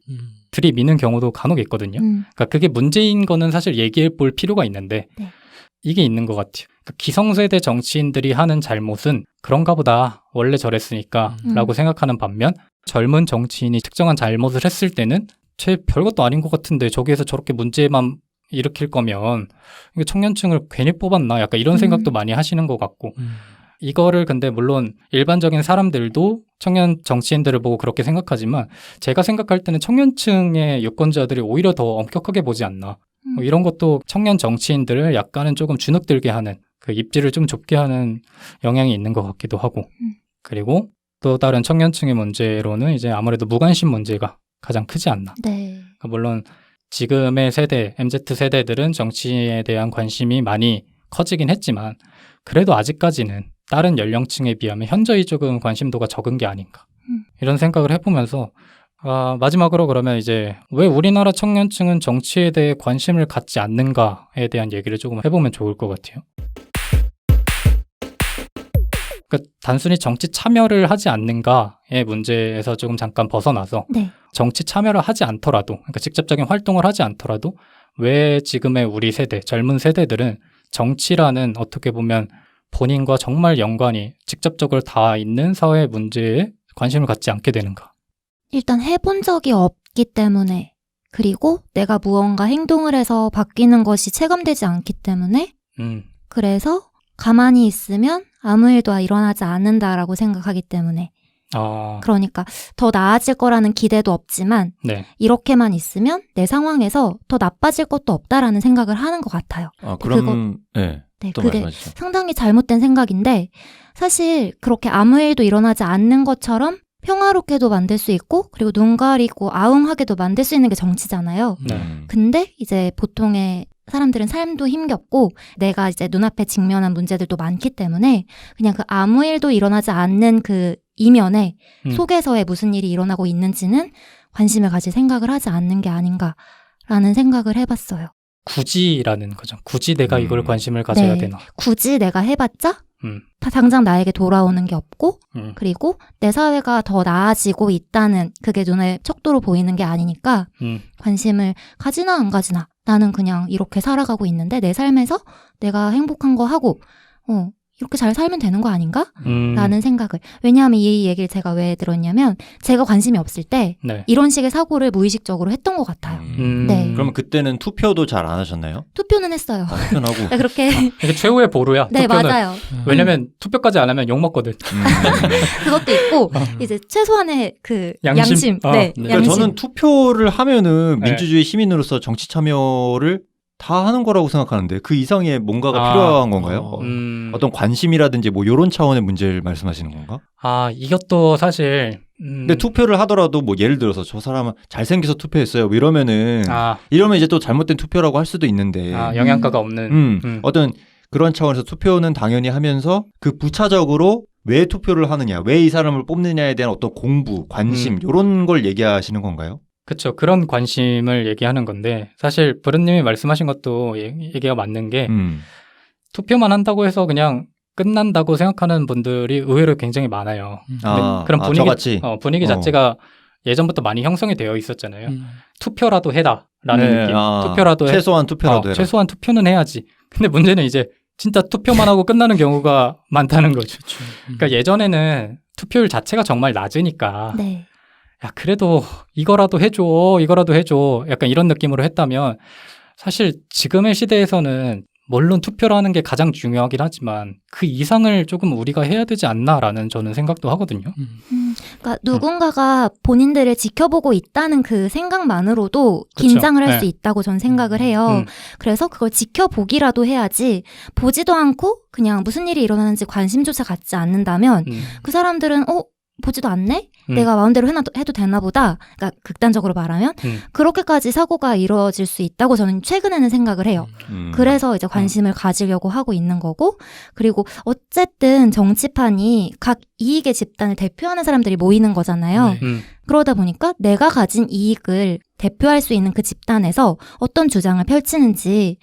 들이미는 경우도 간혹 있거든요. 그러니까 그게 문제인 거는 사실 얘기해 볼 필요가 있는데 네. 이게 있는 것 같아요. 그러니까 기성세대 정치인들이 하는 잘못은 그런가 보다 원래 저랬으니까 라고 생각하는 반면 젊은 정치인이 특정한 잘못을 했을 때는 쟤 별것도 아닌 것 같은데 저기에서 저렇게 문제만 일으킬 거면 이게 청년층을 괜히 뽑았나 약간 이런 생각도 많이 하시는 것 같고 이거를 근데 물론 일반적인 사람들도 청년 정치인들을 보고 그렇게 생각하지만 제가 생각할 때는 청년층의 유권자들이 오히려 더 엄격하게 보지 않나. 뭐 이런 것도 청년 정치인들을 약간은 조금 주눅들게 하는 그 입지를 좀 좁게 하는 영향이 있는 것 같기도 하고 그리고 또 다른 청년층의 문제로는 이제 아무래도 무관심 문제가 가장 크지 않나. 네. 그러니까 물론 지금의 세대, MZ 세대들은 정치에 대한 관심이 많이 커지긴 했지만 그래도 아직까지는 다른 연령층에 비하면 현저히 조금 관심도가 적은 게 아닌가. 이런 생각을 해보면서 마지막으로 그러면 이제 왜 우리나라 청년층은 정치에 대해 관심을 갖지 않는가에 대한 얘기를 조금 해보면 좋을 것 같아요. 그러니까 단순히 정치 참여를 하지 않는가의 문제에서 조금 잠깐 벗어나서 네. 정치 참여를 하지 않더라도 그러니까 직접적인 활동을 하지 않더라도 왜 지금의 우리 세대, 젊은 세대들은 정치라는 어떻게 보면 본인과 정말 연관이 직접적으로 닿아 있는 사회 문제에 관심을 갖지 않게 되는가? 일단 해본 적이 없기 때문에 그리고 내가 무언가 행동을 해서 바뀌는 것이 체감되지 않기 때문에 그래서 가만히 있으면 아무 일도 일어나지 않는다라고 생각하기 때문에 그러니까 더 나아질 거라는 기대도 없지만 네. 이렇게만 있으면 내 상황에서 더 나빠질 것도 없다라는 생각을 하는 것 같아요. 그럼 네, 그게 말씀하시죠. 상당히 잘못된 생각인데 사실 그렇게 아무 일도 일어나지 않는 것처럼 평화롭게도 만들 수 있고 그리고 눈 가리고 아웅하게도 만들 수 있는 게 정치잖아요. 근데 이제 보통의 사람들은 삶도 힘겹고 내가 이제 눈앞에 직면한 문제들도 많기 때문에 그냥 그 아무 일도 일어나지 않는 그 이면에 속에서의 무슨 일이 일어나고 있는지는 관심을 가질 생각을 하지 않는 게 아닌가라는 생각을 해봤어요. 굳이라는 거죠. 굳이 내가 이걸 관심을 가져야 네. 되나. 굳이 내가 해봤자 다 당장 나에게 돌아오는 게 없고 그리고 내 사회가 더 나아지고 있다는 그게 눈에 척도로 보이는 게 아니니까 관심을 가지나 안 가지나 나는 그냥 이렇게 살아가고 있는데 내 삶에서 내가 행복한 거 하고 이렇게 잘 살면 되는 거 아닌가? 라는 생각을. 왜냐하면 이 얘기를 제가 왜 들었냐면 제가 관심이 없을 때 네. 이런 식의 사고를 무의식적으로 했던 것 같아요. 네. 그러면 그때는 투표도 잘 안 하셨나요? 투표는 했어요. 투표는 하고. 네, 그렇게. 이게 최후의 보루야. 네, 투표는. 맞아요. 왜냐면 투표까지 안 하면 욕먹거든. 그것도 있고 이제 최소한의 그 양심. 네, 그러니까 양심. 저는 투표를 하면은 네. 민주주의 시민으로서 정치 참여를 다 하는 거라고 생각하는데 그 이상의 뭔가가 필요한 건가요? 어떤 관심이라든지 뭐 이런 차원의 문제를 말씀하시는 건가? 이것도 사실 근데 투표를 하더라도 뭐 예를 들어서 저 사람은 잘생겨서 투표했어요 뭐 이러면은 이러면 이제 또 잘못된 투표라고 할 수도 있는데 영향가가 없는 어떤 그런 차원에서 투표는 당연히 하면서 그 부차적으로 왜 투표를 하느냐, 왜 이 사람을 뽑느냐에 대한 어떤 공부, 관심 이런 걸 얘기하시는 건가요? 그렇죠. 그런 관심을 얘기하는 건데 사실 브른님이 말씀하신 것도 얘기가 맞는 게 투표만 한다고 해서 그냥 끝난다고 생각하는 분들이 의외로 굉장히 많아요. 그런 분위기 자체가 예전부터 많이 형성이 되어 있었잖아요. 투표라도 해다라는 느낌. 투표라도 최소한 투표라도 해라. 최소한 투표는 해야지. 근데 문제는 이제 진짜 투표만 하고 끝나는 경우가 많다는 거죠. 그러니까 예전에는 투표율 자체가 정말 낮으니까 네. 야 그래도 이거라도 해줘 약간 이런 느낌으로 했다면 사실 지금의 시대에서는 물론 투표를 하는 게 가장 중요하긴 하지만 그 이상을 조금 우리가 해야 되지 않나라는 저는 생각도 하거든요. 그러니까 누군가가 본인들을 지켜보고 있다는 그 생각만으로도 긴장을 할 수 있다고 저는 생각을 해요. 그래서 그걸 지켜보기라도 해야지 보지도 않고 그냥 무슨 일이 일어나는지 관심조차 갖지 않는다면 그 사람들은 보지도 않네? 내가 마음대로 해도 되나 보다. 그러니까 극단적으로 말하면 그렇게까지 사고가 이루어질 수 있다고 저는 최근에는 생각을 해요. 그래서 이제 관심을 가지려고 하고 있는 거고 그리고 어쨌든 정치판이 각 이익의 집단을 대표하는 사람들이 모이는 거잖아요. 그러다 보니까 내가 가진 이익을 대표할 수 있는 그 집단에서 어떤 주장을 펼치는지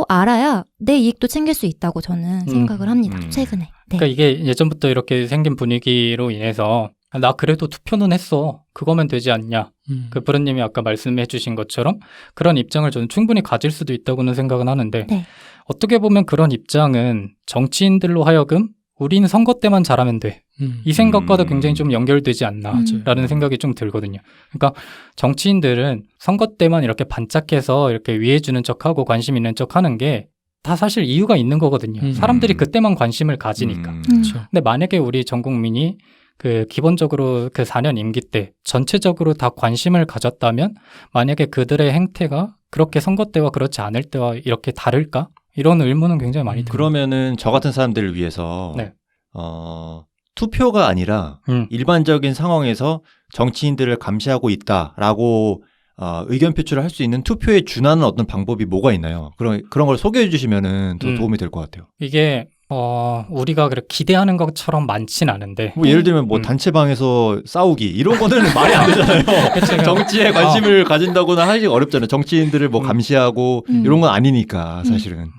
알아야 내 이익도 챙길 수 있다고 저는 생각을 합니다. 최근에. 네. 그러니까 이게 예전부터 이렇게 생긴 분위기로 인해서 나 그래도 투표는 했어. 그거면 되지 않냐. 그 브른님이 아까 말씀해 주신 것처럼 그런 입장을 저는 충분히 가질 수도 있다고는 생각은 하는데 네. 어떻게 보면 그런 입장은 정치인들로 하여금 우리는 선거 때만 잘하면 돼. 이 생각과도 굉장히 좀 연결되지 않나라는 생각이 좀 들거든요. 그러니까 정치인들은 선거 때만 이렇게 반짝해서 이렇게 위해 주는 척하고 관심 있는 척하는 게 다 사실 이유가 있는 거거든요. 사람들이 그때만 관심을 가지니까. 그렇죠. 근데 만약에 우리 전 국민이 그 기본적으로 그 4년 임기 때 전체적으로 다 관심을 가졌다면 만약에 그들의 행태가 그렇게 선거 때와 그렇지 않을 때와 이렇게 다를까? 이런 의문은 굉장히 많이 듭니다. 그러면은 저 같은 사람들을 위해서 네. 투표가 아니라 일반적인 상황에서 정치인들을 감시하고 있다라고 의견 표출을 할 수 있는 투표에 준하는 어떤 방법이 뭐가 있나요? 그런 걸 소개해 주시면은 더 도움이 될 것 같아요. 이게 우리가 그렇게 기대하는 것처럼 많진 않은데. 뭐 예를 들면 뭐 단체방에서 싸우기 이런 거는 말이 안 되잖아요. 정치에 관심을 가진다거나 하기 어렵잖아요. 정치인들을 뭐 감시하고 이런 건 아니니까 사실은.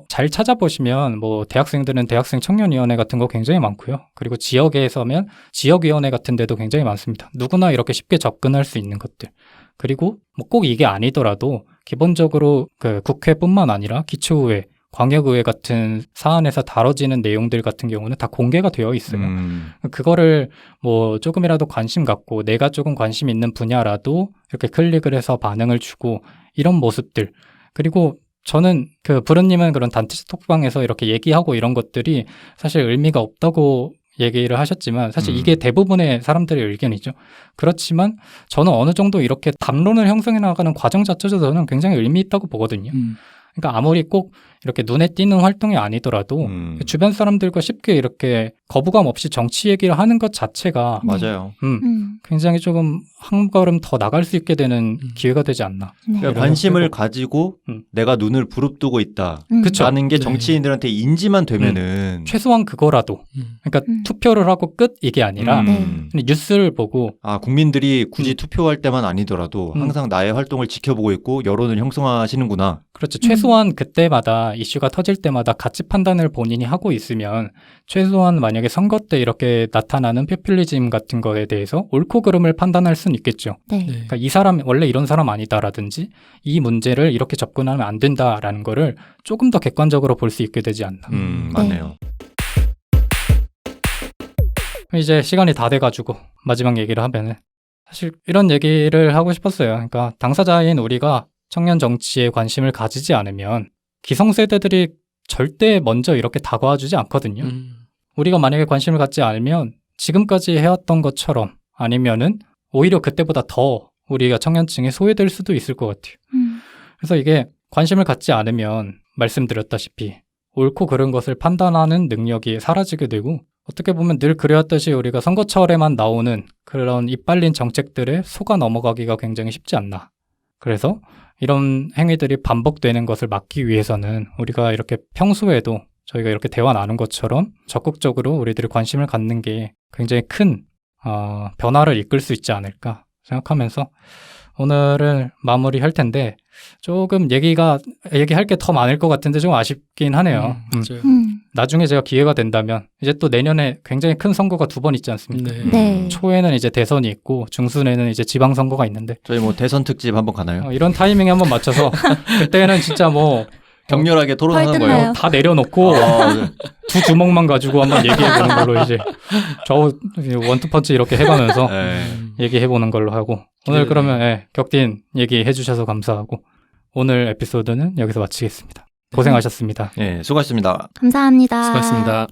잘 찾아보시면 뭐 대학생들은 대학생 청년위원회 같은 거 굉장히 많고요. 그리고 지역에서면 지역위원회 같은 데도 굉장히 많습니다. 누구나 이렇게 쉽게 접근할 수 있는 것들. 그리고 뭐 꼭 이게 아니더라도 기본적으로 그 국회뿐만 아니라 기초의회, 광역의회 같은 사안에서 다뤄지는 내용들 같은 경우는 다 공개가 되어 있어요. 그거를 뭐 조금이라도 관심 갖고 내가 조금 관심 있는 분야라도 이렇게 클릭을 해서 반응을 주고 이런 모습들. 그리고 저는 그 부르님은 그런 단체 톡방에서 이렇게 얘기하고 이런 것들이 사실 의미가 없다고 얘기를 하셨지만 사실 이게 대부분의 사람들의 의견이죠. 그렇지만 저는 어느 정도 이렇게 담론을 형성해 나가는 과정 자체도 저는 굉장히 의미 있다고 보거든요. 그러니까 아무리 꼭 이렇게 눈에 띄는 활동이 아니더라도 주변 사람들과 쉽게 이렇게 거부감 없이 정치 얘기를 하는 것 자체가 맞아요. 굉장히 조금 한 걸음 더 나갈 수 있게 되는 기회가 되지 않나. 그러니까 관심을 가지고 내가 눈을 부릅뜨고 있다라는 게 정치인들한테 인지만 되면은 최소한 그거라도 그러니까 투표를 하고 끝 이게 아니라 뉴스를 보고 국민들이 굳이 투표할 때만 아니더라도 항상 나의 활동을 지켜보고 있고 여론을 형성하시는구나. 그렇죠. 최소한 그때마다 이슈가 터질 때마다 가치 판단을 본인이 하고 있으면 최소한 만약에 선거 때 이렇게 나타나는 포퓰리즘 같은 거에 대해서 옳고 그름을 판단할 수는 있겠죠. 네. 그러니까 이 사람 원래 이런 사람 아니다라든지 이 문제를 이렇게 접근하면 안 된다라는 거를 조금 더 객관적으로 볼 수 있게 되지 않나. 맞네요. 이제 시간이 다 돼가지고 마지막 얘기를 하면은 사실 이런 얘기를 하고 싶었어요. 그러니까 당사자인 우리가 청년 정치에 관심을 가지지 않으면 기성세대들이 절대 먼저 이렇게 다가와주지 않거든요. 우리가 만약에 관심을 갖지 않으면 지금까지 해왔던 것처럼 아니면은 오히려 그때보다 더 우리가 청년층에 소외될 수도 있을 것 같아요. 그래서 이게 관심을 갖지 않으면 말씀드렸다시피 옳고 그른 것을 판단하는 능력이 사라지게 되고 어떻게 보면 늘 그래왔듯이 우리가 선거철에만 나오는 그런 이빨린 정책들에 속아 넘어가기가 굉장히 쉽지 않나. 그래서 이런 행위들이 반복되는 것을 막기 위해서는 우리가 이렇게 평소에도 저희가 이렇게 대화 나눈 것처럼 적극적으로 우리들이 관심을 갖는 게 굉장히 큰 변화를 이끌 수 있지 않을까 생각하면서 오늘은 마무리할 텐데 조금 얘기할 게 더 많을 것 같은데 좀 아쉽긴 하네요. 맞아요. 나중에 제가 기회가 된다면 이제 또 내년에 굉장히 큰 선거가 2번 있지 않습니까? 네. 초에는 이제 대선이 있고 중순에는 이제 지방선거가 있는데 저희 뭐 대선 특집 한번 가나요? 이런 타이밍에 한번 맞춰서 그때는 진짜 뭐 격렬하게 토론하는 거예요. 다 내려놓고 두 주먹만 가지고 한번 얘기해보는 걸로 이제 저 원투펀치 이렇게 해가면서 얘기해보는 걸로 하고 오늘 그러면 격딘 얘기해주셔서 감사하고 오늘 에피소드는 여기서 마치겠습니다. 고생하셨습니다. 네, 수고하셨습니다. 감사합니다. 수고하셨습니다.